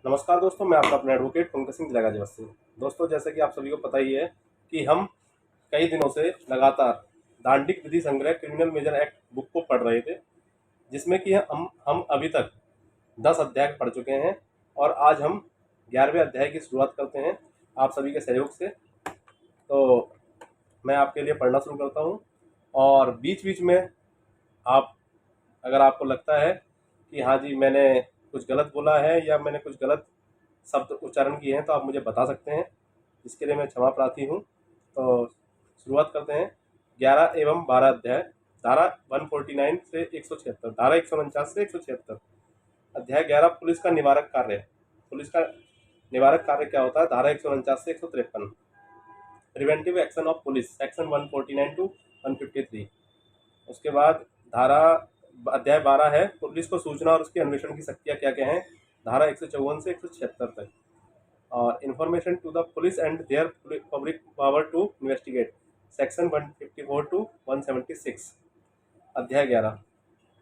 नमस्कार दोस्तों, मैं आपका अपना एडवोकेट पंकज सिंह जिला गाजीपुर। दोस्तों, जैसे कि आप सभी को पता ही है कि हम कई दिनों से लगातार दांडिक विधि संग्रह क्रिमिनल मेजर एक्ट बुक को पढ़ रहे थे, जिसमें कि हम अभी तक 10 अध्याय पढ़ चुके हैं और आज हम 11वें अध्याय की शुरुआत करते हैं आप सभी के सहयोग से। तो मैं आपके लिए पढ़ना शुरू करता हूँ और बीच बीच में आप, अगर आपको लगता है कि हाँ जी मैंने कुछ गलत बोला है या मैंने कुछ गलत शब्द उच्चारण किए हैं, तो आप मुझे बता सकते हैं, इसके लिए मैं क्षमा प्रार्थी हूँ। तो शुरुआत करते हैं। 11 एवं 12 अध्याय। धारा 149 से 176, धारा 149 से 176। अध्याय 11, पुलिस का निवारक कार्य। पुलिस का निवारक कार्य क्या होता है? धारा 149 से 153, preventive action of police, section 149 to 153। उसके बाद धारा अध्याय 12 है, पुलिस को सूचना और उसके अन्वेषण की शक्तियाँ क्या क्या हैं, धारा 154 से 176 तक। और information to the police and their public power to investigate, section 154 to 176। अध्याय 11,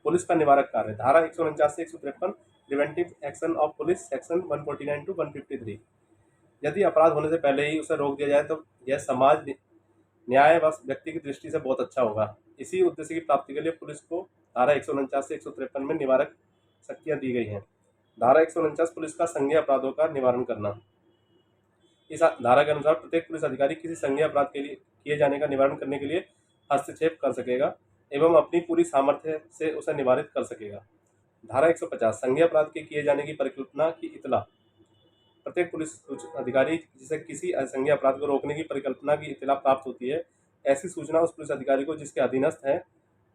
पुलिस का निवारक कार्य, धारा 149 से 153, preventive action of police, section 149 to 153। यदि अपराध होने से पहले ही उसे रोक दिया जाए तो यह समाज, न्याय व व्यक्ति की दृष्टि से बहुत अच्छा होगा। इसी उद्देश्य की प्राप्ति के लिए पुलिस को धारा 149 से 153 में निवारक शक्तियाँ दी गई हैं। धारा 149, पुलिस का संज्ञेय अपराधों का निवारण करना। इस धारा के अनुसार प्रत्येक पुलिस अधिकारी किसी संज्ञेय अपराध के लिए किए जाने का निवारण करने के लिए हस्तक्षेप कर सकेगा एवं अपनी पूरी सामर्थ्य से उसे निवारित कर सकेगा। धारा 150, संज्ञेय अपराध के किए जाने की परिकल्पना की इतला। प्रत्येक पुलिस अधिकारी जिसे किसी असंज्ञेय अपराध को रोकने की परिकल्पना की इतला प्राप्त होती है, ऐसी सूचना उस पुलिस अधिकारी को जिसके अधीनस्थ है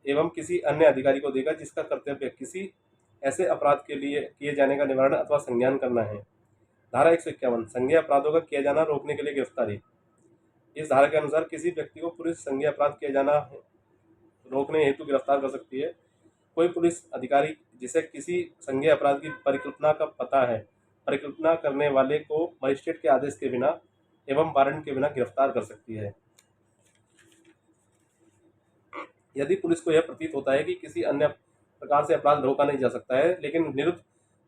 एवं किसी अन्य अधिकारी को देगा जिसका कर्तव्य किसी ऐसे अपराध के लिए किए जाने का निवारण अथवा संज्ञान करना है। धारा 151, संज्ञेय अपराधों का किया जाना रोकने के लिए गिरफ्तारी। इस धारा के अनुसार किसी व्यक्ति को पुलिस संज्ञेय अपराध किया जाना रोकने हेतु गिरफ्तार कर सकती है। कोई पुलिस अधिकारी जिसे किसी संज्ञेय अपराध की परिकल्पना का पता है, परिकल्पना करने वाले को मजिस्ट्रेट के आदेश के बिना एवं वारंट के बिना गिरफ्तार कर सकती है। यदि पुलिस को यह प्रतीत होता है कि किसी अन्य प्रकार से अपराध रोका नहीं जा सकता है, लेकिन निरुद्ध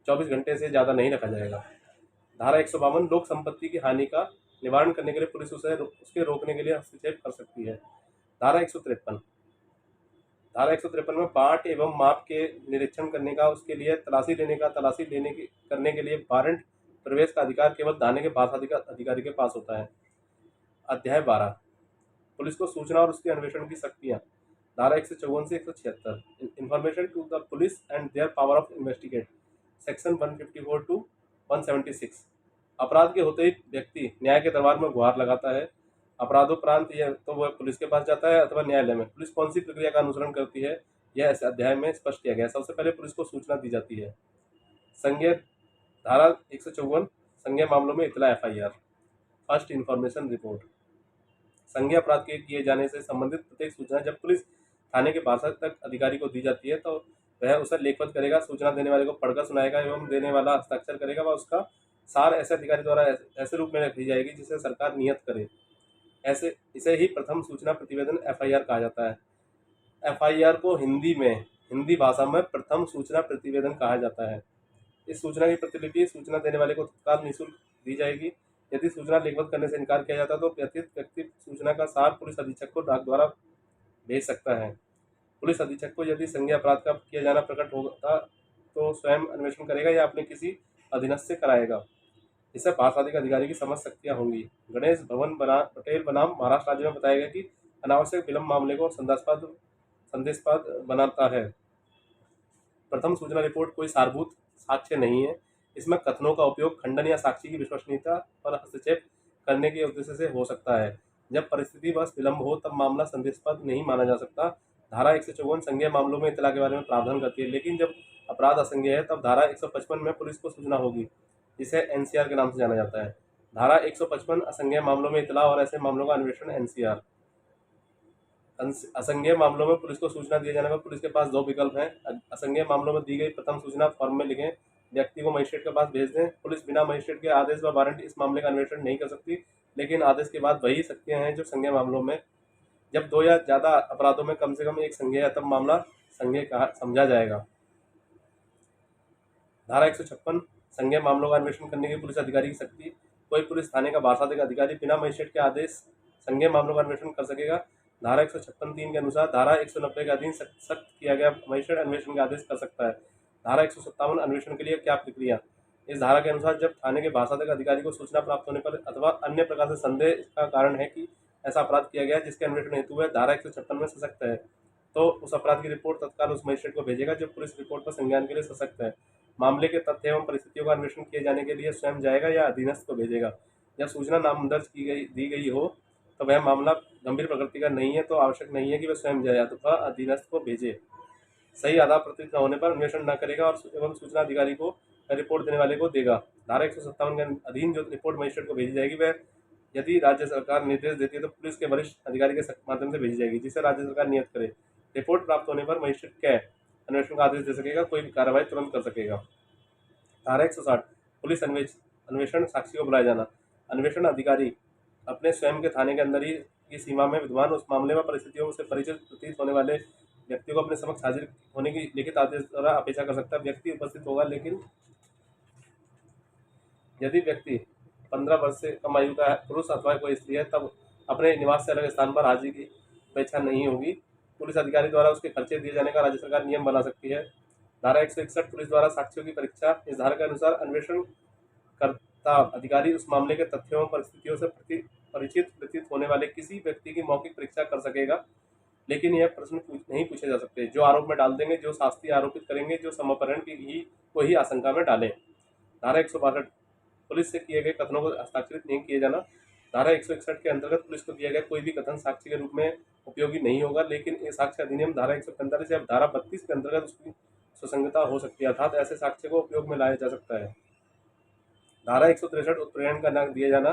24 घंटे से ज़्यादा नहीं रखा जाएगा। धारा 152, लोक संपत्ति की हानि का निवारण करने के लिए पुलिस उसे उसके रोकने के लिए हस्तक्षेप कर सकती है। धारा 153, धारा 153 में बांट एवं माप के निरीक्षण करने का, उसके लिए तलाशी लेने का, तलाशी लेने की करने के लिए वारंट प्रवेश का अधिकार केवल थाने के पास अधिकारी के पास होता है। अध्याय 12, पुलिस को सूचना और उसके अन्वेषण की शक्तियाँ। धारा 154 से 176, information to the police and their power of investigate, section 154 to 176। अपराध के होते ही व्यक्ति न्याय के दरबार में गुहार लगाता है। अपराधोपरांत यह तो वह पुलिस के पास जाता है अथवा न्यायालय में। पुलिस कौन सी प्रक्रिया का अनुसरण करती है, यह इस अध्याय में स्पष्ट किया गया है। सबसे पहले पुलिस को सूचना दी जाती है। संज्ञेय, धारा 154, संज्ञेय मामलों में इतला FIR, फर्स्ट इन्फॉर्मेशन रिपोर्ट। संज्ञेय अपराध के किए जाने से संबंधित प्रत्येक सूचना जब पुलिस थाने के पार्षद तक अधिकारी को दी जाती है तो वह उसे लेखबद्ध करेगा, सूचना देने वाले को पढ़कर सुनाएगा एवं देने वाला हस्ताक्षर करेगा व उसका सार ऐसे अधिकारी द्वारा ऐसे रूप में रखी जाएगी जिसे सरकार नियत करे। ऐसे इसे ही प्रथम सूचना प्रतिवेदन FIR कहा जाता है। FIR को हिंदी भाषा में प्रथम सूचना प्रतिवेदन कहा जाता है। इस सूचना की प्रतिलिपि सूचना देने वाले को तत्काल निःशुल्क दी जाएगी। यदि सूचना लेखबद्ध करने से इनकार किया जाता है तो व्यथित व्यक्ति सूचना का सार पुलिस अधीक्षक को डाक द्वारा भेज सकता है। पुलिस अधीक्षक को यदि संज्ञेय अपराध का किया जाना प्रकट होता तो स्वयं अन्वेषण करेगा या अपने किसी अधीनस्थ से कराएगा। इससे भाषाधिक अधिकारी की समझ शक्तियाँ होंगी। गणेश भवन पटेल बनाम महाराष्ट्र राज्य में बताया गया कि अनावश्यक विलंब मामले को संदेशपाद बनाता है। प्रथम सूचना रिपोर्ट कोई सारभूत साक्ष्य नहीं है। इसमें कथनों का उपयोग खंडन या साक्षी की विश्वसनीयता पर हस्तक्षेप करने के उद्देश्य से हो सकता है। जब परिस्थिति बस विलंब हो तब मामला संदेशपाद नहीं माना जा सकता। धारा 154 संज्ञेय मामलों में इतला के बारे में प्रावधान करती है, लेकिन जब अपराध असंज्ञेय है तब धारा 155 में पुलिस को सूचना होगी, जिसे NCR के नाम से जाना जाता है। धारा 155, असंज्ञेय मामलों में इतला और ऐसे मामलों का अन्वेषण NCR। असंज्ञेय मामलों में पुलिस को सूचना दिए जाने पर पुलिस के पास दो विकल्प हैं। असंज्ञेय मामलों में दी गई प्रथम सूचना फॉर्म में लिखें, व्यक्ति को मजिस्ट्रेट के पास भेज दें। पुलिस बिना मजिस्ट्रेट के आदेश व वारंट इस मामले का अन्वेषण नहीं कर सकती, लेकिन आदेश के बाद वही शक्तियां हैं जो संज्ञेय मामलों में। जब दो या ज़्यादा अपराधों में कम से कम एक संज्ञेय है तब मामला संज्ञेय कहा समझा जाएगा। धारा 156, संज्ञेय मामलों का अन्वेषण करने की पुलिस अधिकारी की शक्ति। कोई पुलिस थाने का भाषात्मक अधिकारी बिना मजिस्ट्रेट के आदेश संज्ञेय मामलों का अन्वेषण कर सकेगा। धारा 156(3) के अनुसार धारा 190 के अधीन सख्त किया गया मजिस्ट्रेट अन्वेषण का आदेश कर सकता है। धारा 157 अन्वेषण के लिए क्या प्रक्रिया। इस धारा के अनुसार जब थाने के भाषात्मक अधिकारी को सूचना प्राप्त होने पर अथवा अन्य प्रकार से संदेह का कारण है कि ऐसा अपराध किया गया जिसके अन्वेषण हेतु है धारा 156 में सशक्त है, तो उस अपराध की रिपोर्ट तत्काल उस मजिस्ट्रेट को भेजेगा जो पुलिस रिपोर्ट पर संज्ञान के लिए सशक्त है। मामले के तथ्य एवं परिस्थितियों का अन्वेषण किए जाने के लिए स्वयं जाएगा या अधीनस्थ को भेजेगा। जब सूचना नामदर्ज दी गई हो तो वह मामला गंभीर प्रकृति का नहीं है तो आवश्यक नहीं है कि वह स्वयं जाए अथवा अधीनस्थ को भेजे। सही आधार प्रतीत न होने पर अन्वेषण न करेगा और एवं सूचना अधिकारी को रिपोर्ट देने वाले को देगा। धारा 157 के अधीन जो रिपोर्ट मजिस्ट्रेट को भेजी जाएगी वह यदि राज्य सरकार निर्देश देती है तो पुलिस के वरिष्ठ अधिकारी के माध्यम से भेजी जाएगी, जिसे राज्य सरकार नियत करे। रिपोर्ट प्राप्त होने पर मजिस्ट्रेट क्या अन्वेषण का आदेश दे सकेगा, कोई भी कार्रवाई तुरंत कर सकेगा। धारा 160 पुलिस अन्वेषण साक्षी को बुलाया जाना। अन्वेषण अधिकारी अपने स्वयं के थाने के अंदर ही की सीमा में विद्वान उस मामले में परिस्थितियों से परिचित प्रतीत होने वाले व्यक्ति को अपने समक्ष हाजिर होने की लिखित आदेश द्वारा अपेक्षा कर सकता है। व्यक्ति उपस्थित होगा, लेकिन यदि व्यक्ति 15 वर्ष से कम आयु का है, पुरुष अथवा कोई स्त्री है, तब अपने निवास से अलग स्थान पर हाजिरी की अपेक्षा नहीं होगी। पुलिस अधिकारी द्वारा उसके खर्चे दिए जाने का राज्य सरकार नियम बना सकती है। धारा 161 पुलिस द्वारा साक्ष्यों की परीक्षा। इस धारा के अनुसार अन्वेषण करता अधिकारी उस मामले के तथ्यों और परिस्थितियों से परिचित प्रतीत होने वाले किसी व्यक्ति की मौखिक परीक्षा कर सकेगा, लेकिन यह प्रश्न नहीं पूछे जा सकते जो आरोप में डाल देंगे, जो शास्ति आरोपित करेंगे, जो समअपहरण की को ही आशंका में डालें। धारा 162 पुलिस से किए गए कथनों को हस्ताक्षरित नहीं किए जाना। धारा 161 के अंतर्गत पुलिस को दिया गया कोई भी कथन साक्ष्य के रूप में उपयोगी नहीं होगा, लेकिन ये साक्ष्य अधिनियम धारा 145 या धारा 32 के अंतर्गत उसकी सुसंगता हो सकती है, अर्थात ऐसे साक्ष्य को उपयोग में लाया जा सकता है। धारा 163 उत्प्रेरण का न दिया जाना।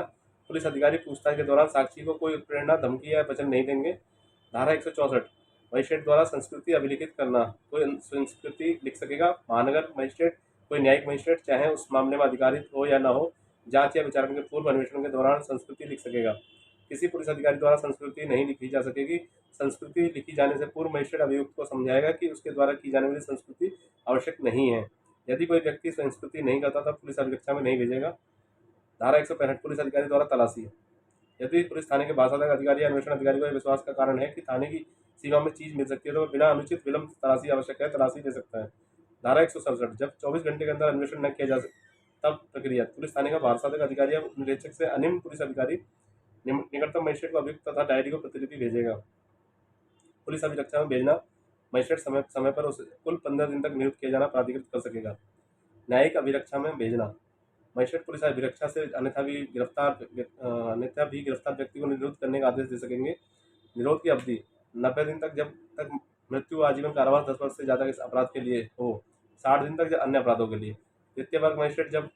पुलिस अधिकारी पूछताछ के दौरान साक्षी को कोई उत्प्रेरणा, धमकी या वचन नहीं देंगे। धारा 164 मजिस्ट्रेट द्वारा संस्कृति अभिलिखित करना। कोई संस्कृति लिख सकेगा। महानगर मजिस्ट्रेट, कोई न्यायिक मजिस्ट्रेट चाहे उस मामले में अधिकारित हो या न हो, जांच या विचारण के पूर्व अन्वेषण के दौरान संस्कृति लिख सकेगा। किसी पुलिस अधिकारी द्वारा संस्कृति नहीं लिखी जा सकेगी। संस्कृति लिखी जाने से पूर्व मजिस्ट्रेट अभियुक्त को समझाएगा कि उसके द्वारा की जाने वाली संस्कृति आवश्यक नहीं है। यदि कोई व्यक्ति संस्कृति नहीं करता तब पुलिस अभिरक्षा में नहीं भेजेगा। धारा 165 पुलिस अधिकारी द्वारा तलाशी। यदि पुलिस थाने के भाषात्मक अधिकारी या अन्वेषण अधिकारी को विश्वास का कारण है कि थाने की सीमा में चीज मिल सकती है तो वह बिना अनुचित विलंब तलाशी आवश्यक है तलाशी दे सकता है। धारा 167 जब 24 घंटे के अंदर अन्वेषण न किया जा तब प्रक्रिया। पुलिस थाने का भाषात्मक अधिकारी या निरीक्षक से अनिम्न पुलिस अधिकारी निकटतम मजिस्ट्रेट को अभियुक्त तथा डायरी को प्रतिलिपि भेजेगा। पुलिस अभिरक्षा में भेजना। मजिस्ट्रेट समय पर उसे कुल 15 दिन तक नियुक्त किया जाना प्राधिकृत कर सकेगा। न्यायिक अभिरक्षा में भेजना। मजिस्ट्रेट पुलिस अभिरक्षा से अन्यथा भी गिरफ्तार व्यक्ति को निरोध करने का आदेश दे सकेंगे। निरोध की अवधि 90 दिन तक, जब तक मृत्यु, आजीवन कारावास 10 वर्ष से ज़्यादा के अपराध के लिए हो, 60 दिन तक अन्य अपराधों के लिए। द्वितीय वर्ग मजिस्ट्रेट जब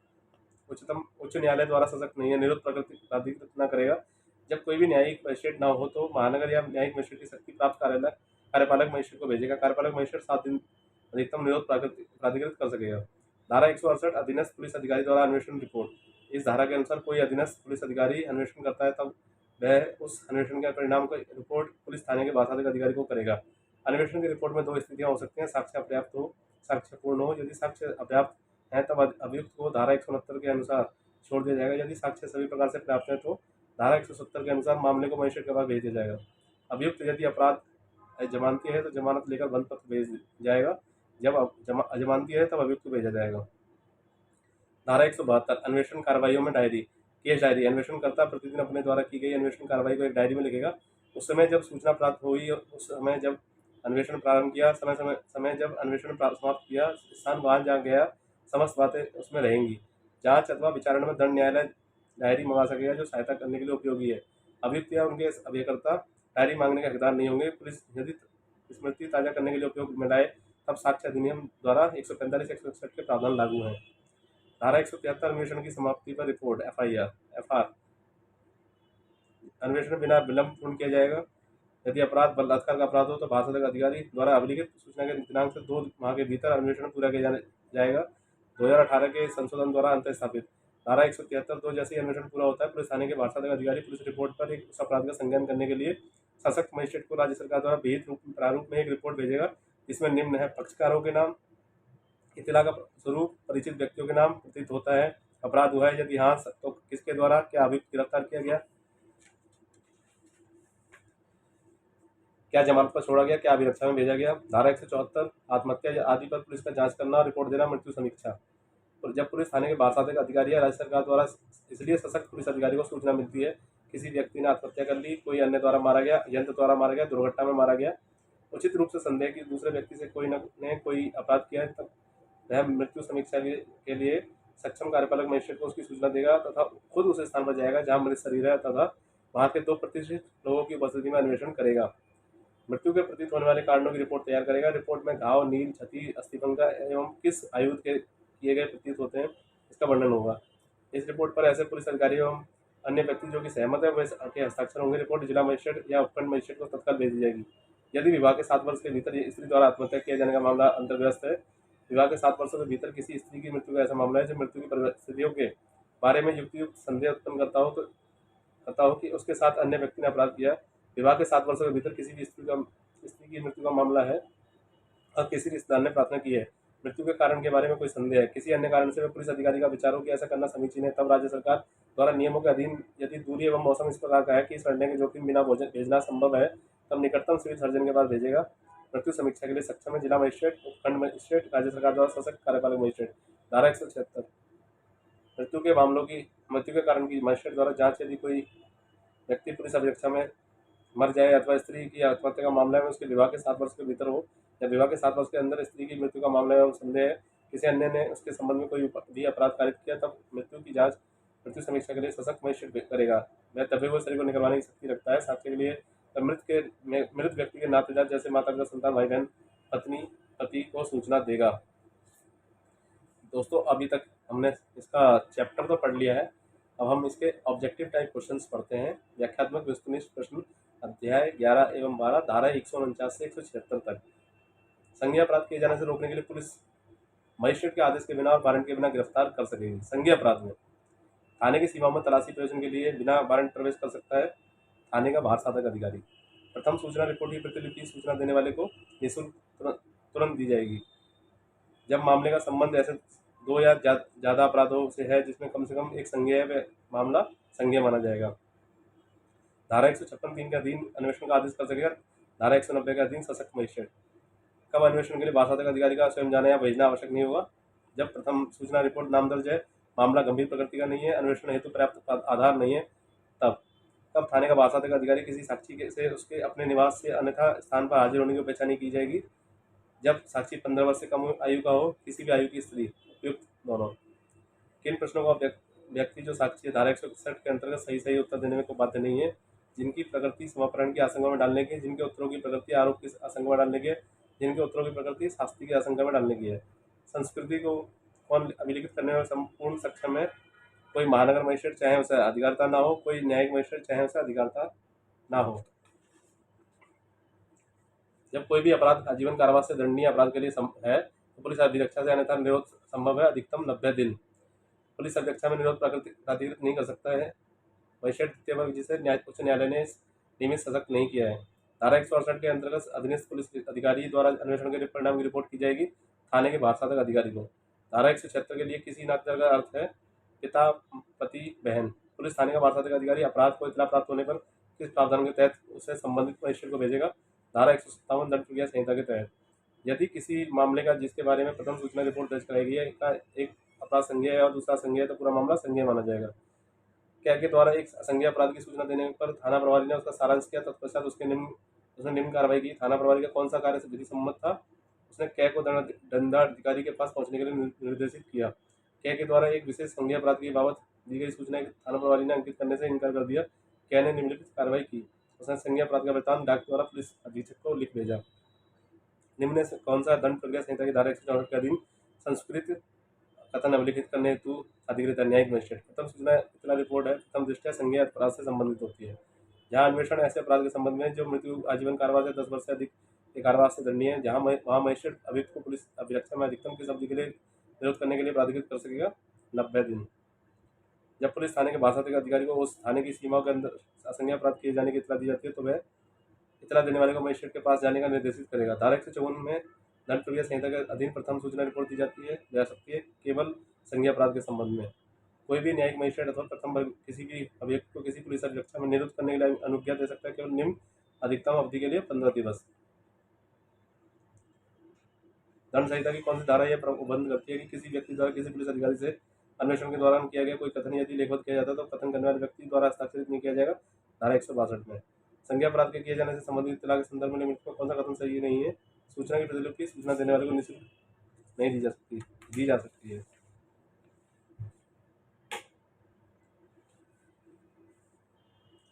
उच्च न्यायालय द्वारा सशक्त नहीं है, निरोध प्राधिकृत न करेगा। जब कोई भी न्यायिक मजिस्ट्रेट न हो तो महानगर या न्यायिक मजिस्ट्रेट की शक्ति प्राप्त कार्यपालक मजिस्ट्रेट को भेजेगा। कार्यपालक मजिस्ट्रेट 7 दिन अधिकतम निरोध प्राधिकृत कर सकेगा। धारा 168 अधीनस्थ पुलिस अधिकारी द्वारा अन्वेषण रिपोर्ट। इस धारा के अनुसार कोई अधीनस्थ पुलिस अधिकारी अन्वेषण करता है तब वह उस अन्वेषण के परिणाम को रिपोर्ट पुलिस थाने के भाषात्मक अधिकारी को करेगा। अन्वेषण की रिपोर्ट में 2 स्थितियां हो सकती हैं। साक्ष्य अपर्याप्त हो, साक्ष्य पूर्ण हो। यदि साक्ष्य अपर्याप्त है तब अभियुक्त को धारा 169 के अनुसार छोड़ दिया जाएगा। यदि साक्ष्य सभी प्रकार से पर्याप्त है तो धारा 170 के अनुसार मामले को मजिस्ट्रेट के पास भेज दिया जाएगा। अभियुक्त यदि अपराध जमानती है तो जमानत लेकर बंद पत्र भेज जाएगा। जब अजमानती है तब अभियुक्त को भेजा जाएगा। धारा 172 अन्वेषण कार्रवाइयों में डायरी। Case diary. अन्वेषणकर्ता प्रतिदिन अपने द्वारा की गई अन्वेषण कार्रवाई को एक डायरी में लिखेगा। उस समय जब सूचना प्राप्त हुई, उस समय जब अन्वेषण प्रारंभ किया, समय जब अन्वेषण समाप्त किया, स्थान वहां जहाँ गया, समस्त बातें उसमें रहेंगी। जांच अथवा विचारण में दंड न्यायालय डायरी मंगा सकेगा जो सहायता करने के लिए उपयोगी है। अभियुक्त या उनके अभिकर्ता डायरी मांगने के हकदार नहीं होंगे। पुलिस यदि स्मृति ताज़ा करने के लिए उपयोग में लाए तब साक्ष्य अधिनियम द्वारा 145-161 के प्रावधान लागू हैं। धारा 173 अन्वेषण की समाप्ति पर रिपोर्ट एफआर अन्वेषण बिना विलंब पूर्ण किया जाएगा। यदि अपराध बलात्कार का अपराध हो तो भाषात्मक अधिकारी द्वारा अभिलिखित सूचना के दिनांक से 2 माह के भीतर अन्वेषण पूरा किया जाएगा। 2018 के संशोधन द्वारा अंत स्थापित। धारा 173(2) जैसे ही अन्वेषण पूरा होता है, पुलिस थाने के भाषात्मक अधिकारी पुलिस रिपोर्ट पर एक उस अपराध का संज्ञान करने के लिए सशक्त मजिस्ट्रेट को राज्य सरकार द्वारा विहित प्रारूप में एक रिपोर्ट भेजेगा, जिसमें निम्न है: पक्षकारों के नाम, इत्तला का स्वरूप परिचित व्यक्तियों के नाम प्रतीत होता है। अपराध हुआ है, यदि हाँ तो किसके द्वारा, क्या अभियुक्त गिरफ्तार किया गया, क्या जमानत पर छोड़ा गया, क्या अभिरक्षा में भेजा गया। धारा 174 आत्महत्या आदि पर पुलिस का जांच करना और रिपोर्ट देना, मृत्यु समीक्षा। और जब पुलिस थाने के बारसाते का अधिकारी या राज्य सरकार द्वारा इसलिए सशक्त पुलिस अधिकारी को सूचना मिलती है किसी व्यक्ति ने आत्महत्या कर ली, कोई अन्य द्वारा मारा गया, यंत्र द्वारा मारा गया, दुर्घटना में मारा गया, उचित रूप से संदेह कि दूसरे व्यक्ति से कोई अपराध किया है, तब वह मृत्यु समीक्षा के लिए सक्षम कार्यपालक मजिस्ट्रेट को उसकी सूचना देगा तथा खुद उस स्थान पर जाएगा जहां मृत शरीर है तथा वहां के 2 प्रतिष्ठित लोगों की उपस्थिति में अन्वेषण करेगा। मृत्यु के प्रतीत होने वाले कारणों की रिपोर्ट तैयार करेगा। रिपोर्ट में घाव, नील, क्षति, अस्थिभंगा एवं किस आयु के किए गए प्रतीत होते हैं इसका वर्णन होगा। इस रिपोर्ट पर ऐसे पुलिस अधिकारी एवं अन्य व्यक्ति जो कि सहमत है वे के हस्ताक्षर होंगे। रिपोर्ट जिला मजिस्ट्रेट या उपखंड मजिस्ट्रेट को तत्काल भेज दी जाएगी। यदि विवाह के 7 वर्ष के भीतर स्त्री द्वारा आत्महत्या किए जाने का मामला अंतर्ग्रस्त है, विवाह के 7 वर्षों के भीतर किसी स्त्री की मृत्यु का ऐसा मामला है जो मृत्यु की परिस्थितियों के बारे में युक्त संदेह उत्पन्न करता हो कि उसके साथ अन्य व्यक्ति ने अपराध किया, विवाह के 7 वर्षों के भीतर किसी भी स्त्री की मृत्यु का मामला है और किसी रिश्तेदार ने प्रार्थना की है, मृत्यु के कारण के बारे में कोई संदेह है, किसी अन्य कारण से वे पुलिस अधिकारी का विचार हो कि ऐसा करना समीचीन है, तब राज्य सरकार द्वारा नियमों के अधीन यदि दूरी एवं मौसम इस प्रकार का है कि इस लड़ने के जोखिम बिना भोजन भेजना संभव है, तब निकटतम सिविल सर्जन के पास भेजेगा। मृत्यु समीक्षा के लिए सक्षम है जिला मजिस्ट्रेट, उपखंड मजिस्ट्रेट, राज्य सरकार द्वारा सशक्त कार्यपालक मजिस्ट्रेट। धारा 176 मृत्यु के कारण की मजिस्ट्रेट द्वारा जांच। यदि कोई व्यक्ति पुलिस अभिरक्षा में मर जाए अथवा स्त्री की आत्महत्या का मामला में उसके विवाह के 7 वर्ष के भीतर हो या विवाह के 7 वर्ष के अंदर स्त्री की मृत्यु का मामला एवं संदेह है किसी अन्य ने उसके संबंध में कोई भी अपराध कारित किया, तब मृत्यु की जांच मृत्यु समीक्षा के लिए सशक्त मजिस्ट्रेट करेगा। वह दबे हुए शरीर को निकलवाने की शक्ति रखता है। साक्ष्य के लिए मृत व्यक्ति के नातेदार जैसे माता पिता, संतान, भाई बहन, पत्नी, पति को सूचना देगा। दोस्तों अभी तक हमने इसका चैप्टर तो पढ़ लिया है, अब हम इसके ऑब्जेक्टिव टाइप क्वेश्चंस पढ़ते हैं। व्याख्यात्मक वस्तुनिष्ठ प्रश्न अध्याय 11 एवं 12 धारा 149 से 176 तक। संज्ञेय अपराध किए जाने से रोकने के लिए पुलिस मजिस्ट्रेट के आदेश के बिना और वारंट के बिना गिरफ्तार कर सकेगी। संज्ञेय अपराध में थाने की सीमा में तलाशी प्रयोजन के लिए बिना वारंट प्रवेश कर सकता है थाने का बाहर साधक अधिकारी। प्रथम सूचना रिपोर्ट की प्रतिलिपि सूचना देने वाले को निःशुल्क तुरंत दी जाएगी। जब मामले का संबंध ऐसे 2 या ज़्यादा अपराधों से है जिसमें कम से कम एक संज्ञेय मामला संज्ञेय माना जाएगा। धारा 156(3) के अधीन अन्वेषण का आदेश कर सकेगा। धारा 190 के अधीन सशक्त मजिस्ट्रेट। कब अन्वेषण के लिए बाहर साधक अधिकारी का स्वयं जाना या भेजना आवश्यक नहीं होगा? जब प्रथम सूचना रिपोर्ट नाम दर्ज है, मामला गंभीर प्रकृति का नहीं है, अन्वेषण हेतु पर्याप्त आधार नहीं है, तब थाने का बाहर साधक अधिकारी किसी साक्षी से उसके अपने निवास से अन्यथा स्थान पर हाजिर होने की अपेक्षा नहीं की जाएगी। जब साक्षी 15 वर्ष से कम आयु का हो, किसी भी आयु की स्त्री, उपयुक्त दोनों। किन प्रश्नों का व्यक्ति जो साक्षी है धारा 161 के अंतर्गत सही उत्तर देने में को बाध्य नहीं है? जिनकी प्रकृति समापरण की आशंका में डालने की, जिनके उत्तरों की प्रकृति आरोप की आशंका में डालने की है, जिनके उत्तरों की प्रकृति शास्ति की आशंका में डालने की है। संस्कृति को कौन अभिलिखित करने में संपूर्ण सक्षम है? कोई महानगर मजिस्ट्रेट चाहे उसे अधिकारता ना हो, कोई न्यायिक मजिस्ट्रेट चाहे उसे अधिकारता ना हो। जब कोई भी अपराध आजीवन कारावास से दंडनीय अपराध के लिए है तो पुलिस अभिरक्षा से अन्यथा निरोध संभव है, अधिकतम 90 दिन। पुलिस अभिरक्षा में निरोध प्राधिकृत नहीं कर सकता है मजिस्ट्रेट द्वितीय वर्ग जिसे उच्च न्यायालय ने नियमित सशक्त नहीं किया है। धारा 168 के अंतर्गत अधीनस्थ पुलिस अधिकारी द्वारा अन्वेषण के परिणाम की रिपोर्ट की जाएगी थाने के बाहर साधक अधिकारी को। धारा 176 के लिए किसी नातेदार का अर्थ है पिता, पति, बहन। पुलिस थाने का बाहर साधक अधिकारी अपराध को इतला प्राप्त होने पर किस प्रावधान के तहत उसे संबंधित मजिस्ट्रेट को भेजेगा? धारा 157 दंड प्रक्रिया संहिता के तहत। यदि किसी मामले का जिसके बारे में प्रथम सूचना रिपोर्ट दर्ज कराई गई है का एक अपराध संज्ञेय है और दूसरा संज्ञेय है तो पूरा मामला संज्ञेय माना जाएगा। क्या के द्वारा एक असंज्ञेय अपराध की सूचना देने पर थाना प्रभारी ने उसका सारांश किया, तत्पश्चात उसने निम्न कार्रवाई की। थाना प्रभारी का कौन सा कार्य विधि सम्मत था? उसने कै को दंडाधिकारी के पास पहुंचने के लिए निर्देशित किया। कै के द्वारा एक विशेष संज्ञेय अपराध की बाबत दी गई सूचना थाना प्रभारी ने अंकित करने से इनकार कर दिया। कै ने निम्नलिखित कार्रवाई की। उसने संज्ञेय अपराध का वृत्तांत डाक द्वारा पुलिस अधीक्षक को लिख भेजा। निम्न से कौन सा दंड प्रक्रिया संहिता की धारा 164 के अधीन संस्कृत कथन अभिलिखित करने हेतु अधिकृत न्यायिक मजिस्ट्रेट? प्रथम सूचना इतला रिपोर्ट है प्रथम दृष्टया संज्ञेय अपराध से संबंधित होती है। जहाँ अन्वेषण ऐसे अपराध के संबंध में जो मृत्यु, आजीवन कारावास या 10 वर्ष से अधिक के कारावास से दंडनीय है, जहाँ वहाँ मजिस्ट्रेट अभियुक्त को पुलिस अभिरक्षा में अधिकतम किस अवधि के लिए विरोध करने के लिए प्राधिकृत कर सकेगा? 90 दिन। जब पुलिस थाने के बाहर साधक अधिकारी को उस थाने की सीमाओं के अंदर असंज्ञेय अपराध किए जाने की इतला दी जाती है तो वह इतला देने वाले को मजिस्ट्रेट के पास जाने का निर्देशित करेगा। धारा 154 में दंड प्रक्रिया संहिता के अधीन प्रथम सूचना रिपोर्ट दी जाती है जा सकती है केवल संज्ञेय अपराध के संबंध में। कोई भी न्यायिक मजिस्ट्रेट अथवा प्रथम वर्ग किसी भी अभियुक्त को किसी पुलिस अभिरक्षा में निरुद्ध करने के लिए अनुज्ञा दे सकता है केवल निम्न अधिकतम अवधि के लिए 15 दिवस। दंड संहिता की कौन सी धारा यह प्रबंध करती है कि किसी व्यक्ति द्वारा किसी पुलिस अधिकारी से अन्वेषण के दौरान किया गया कोई कथन यदि लेखबद्ध किया जाता है तो कथन करने वाले व्यक्ति द्वारा हस्ताक्षरित नहीं किया जाएगा। धारा 162 में संज्ञा अपराध के किए जाने से संबंधित इत्तला के संदर्भ में निम्नलिखित में कौन सा कथन सही नहीं है। सूचना की प्रतिलिपि सूचना देने वाले को निःशुल्क नहीं दी जा सकती है।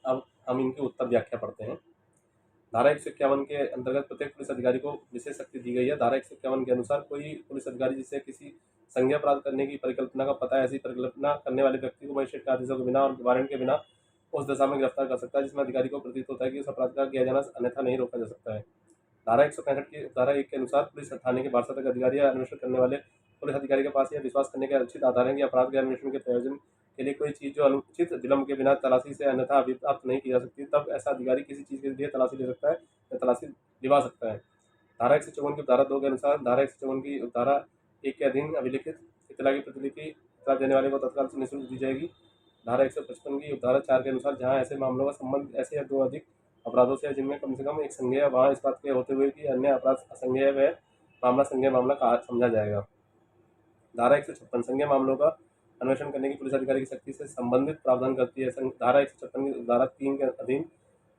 अब हम इनकी उत्तर व्याख्या पढ़ते हैं। धारा 151 के अंतर्गत प्रत्येक पुलिस अधिकारी को विशेष शक्ति दी गई है। धारा 151 के अनुसार कोई पुलिस अधिकारी जिसे किसी संज्ञा अपराध करने की परिकल्पना का पता है, ऐसी परिकल्पना करने वाले व्यक्ति को मजिस्ट्रेट के आदेशों के बिना और वारंट के बिना उस दशा में गिरफ्तार कर सकता है जिसमें अधिकारी को प्रतीत होता है कि उस अपराध का किया जाना अन्यथा नहीं रोका जा सकता है। धारा 165 की धारा 1 के अनुसार पुलिस थाने के वार्षिक अधिकारी या अन्वेषण करने वाले पुलिस अधिकारी के पास यह विश्वास करने के उचित आधार है कि अपराध के अन्वेषण के प्रयोजन के लिए कोई चीज जो अनुचित विलंब के बिना तलाशी से अन्यथा अभिप्राप्त नहीं की जा सकती, तब ऐसा अधिकारी किसी चीज के लिए तलाशी ले सकता है या तलाशी दिवा सकता है। धारा 154 की धारा 2 के अनुसार धारा 154 की धारा 1 के अधीन अभिलिखित इत्तला की प्रतिलिपि इत्तला देने वाले को तत्काल से निःशुल्क दी जाएगी। धारा 155 की धारा 4 के अनुसार जहां ऐसे मामलों का संबंध ऐसे या दो अधिक अपराधों से है जिनमें कम से कम एक संज्ञेय वहां इस बात के होते हुए कि अन्य अपराध असंज्ञेय व मामला संज्ञेय मामला समझा जाएगा। धारा 156 संज्ञेय मामलों का अन्वेषण करने की पुलिस अधिकारी की शक्ति से संबंधित प्रावधान करती है। धारा 156 की धारा 3 के अधीन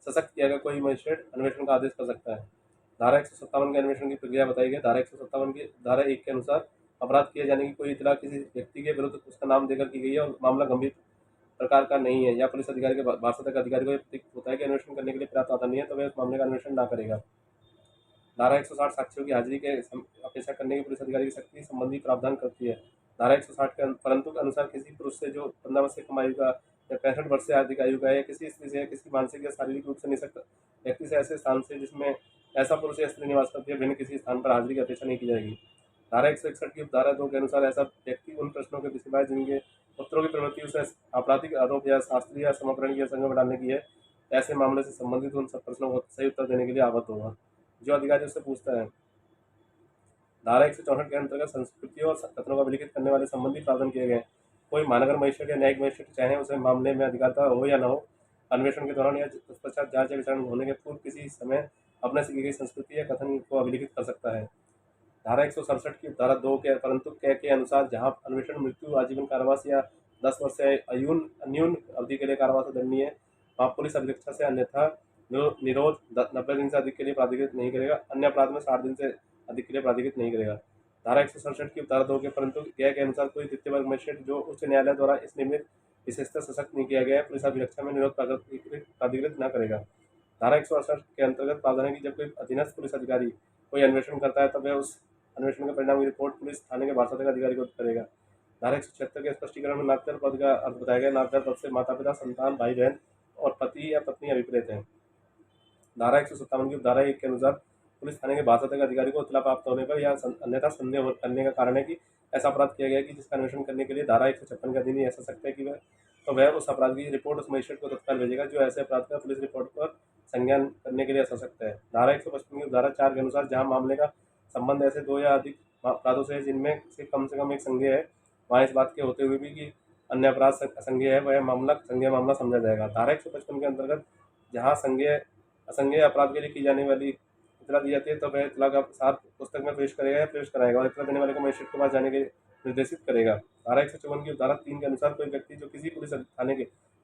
सशक्त किया गया कोई मजिस्ट्रेट अन्वेषण का आदेश कर सकता है। धारा 157 के अन्वेषण की प्रक्रिया बताई गई। धारा 157 की धारा 1 के अनुसार अपराध किए जाने की कोई इतला किसी व्यक्ति के विरुद्ध उसका नाम देकर की गई है और मामला गंभीर प्रकार का नहीं है या पुलिस अधिकारी के वार्षिक अधिकारी को प्रतीत होता है कि अन्वेषण करने के लिए पर्याप्त आधार नहीं है तो वह उस मामले का अन्वेषण न करेगा। धारा 160 साक्ष्यों की हाजिरी के अपेक्षा करने की पुलिस अधिकारी की शक्ति संबंधी प्रावधान करती है। धारा 160 के परंतु के अनुसार किसी पुरुष से जो 15 वर्ष से कम आयु का या 65 वर्ष से अधिक आयु का है या किसी स्त्री से या किसी मानसिक या शारीरिक रूप से निःशक्त व्यक्ति से ऐसे स्थान से जिसमें ऐसा पुरुष या स्त्री निवास करती है भिन्न किसी स्थान पर हाजिरी की अपेक्षा नहीं की जाएगी। धारा 161 की धारा 2 के अनुसार ऐसा व्यक्ति उन प्रश्नों के विषय जिनके उत्तरों की प्रवृत्ति उसे आपराधिक आरोप या शास्त्रीय या समकरण की संज्ञा में डालने की है, ऐसे मामले से संबंधित उन सब प्रश्नों को सही उत्तर देने के लिए आबद्ध होगा जो अधिकारी उससे पूछता है। धारा 164 के अंतर्गत संस्कृति और कथनों का विलिखित करने वाले संबंधी प्रावधान किए गए। कोई महानगर मजिस्ट्रेट या न्यायिक मजिस्ट्रेट चाहे उसे मामले में अधिकारता हो या न हो, अन्वेषण के दौरान या तत्पश्चात जांच या विचारण होने के पूर्व किसी समय अपने से की गई संस्कृति या कथन को अभिलिखित कर सकता है। धारा 167 की धारा 2 के परंतु के अनुसार जहां अन्वेषण मृत्यु आजीवन कारावास या 10 वर्ष से न्यून अवधि के लिए कारावास दंडनीय है, वहां पुलिस अभिरक्षा से अन्यथा निरोध 90 दिन से अधिक के लिए प्राधिकृत नहीं करेगा, अन्य अपराध में 60 दिन से अधिक के लिए प्राधिकृत नहीं करेगा। धारा 167 की धारा 2 के परंतु के अनुसार कोई द्वितीय वर्ग मजिस्ट्रेट जो उच्च न्यायालय द्वारा इस निम्नलिखित विशेषता सशक्त नहीं किया गया है पुलिस अभिरक्षा में निरोध प्राधिकृत न करेगा। धारा 168 के अंतर्गत प्रावधान है कि जब कोई अधीनस्थ पुलिस अधिकारी कोई अन्वेषण करता है तब वह उस अन्वेषण के परिणाम की रिपोर्ट पुलिस थाने के वार्षिक अधिकारी को करेगा। धारा 176 के स्पष्टीकरण में नामदार पद का अर्थ बताया गया। नामदार पद से माता पिता, संतान, भाई बहन और पति या पत्नी अभिप्रेत है। धारा 157 की धारा 1 के अनुसार पुलिस थाने के वार्षिक अधिकारी को इत्तला प्राप्त होने पर या अन्यथा संदेह करने का कारण है कि ऐसा अपराध किया गया कि जिसका अन्वेषण करने के लिए धारा 156 के अधीन ही ऐसा सकता है कि वह उस अपराध की रिपोर्ट उस मजिस्ट्रेट को तत्काल भेजेगा जो ऐसे अपराध का पुलिस रिपोर्ट पर संज्ञान करने के लिए ऐसा सकता है। धारा 155 की धारा 4 के अनुसार जहां मामले का संबंध ऐसे दो या अधिक अपराधों से है जिनमें से कम एक संज्ञेय है, वहाँ इस बात के होते हुए भी कि अन्य अपराध असंज्ञेय है वह मामला संज्ञेय मामला समझा जाएगा। धारा 155 के अंतर्गत जहाँ असंज्ञेय अपराध के लिए की जाने वाली इत्तला दी जाती है तो वह इत्तला का सार पुस्तक में पेश करेगा या पेश कराएगा और इत्तला देने वाले को मजिस्ट्रेट के पास जाने के निर्देशित करेगा। धारा 154 की धारा 3 के अनुसार कोई व्यक्ति जो किसी पुलिस थाने के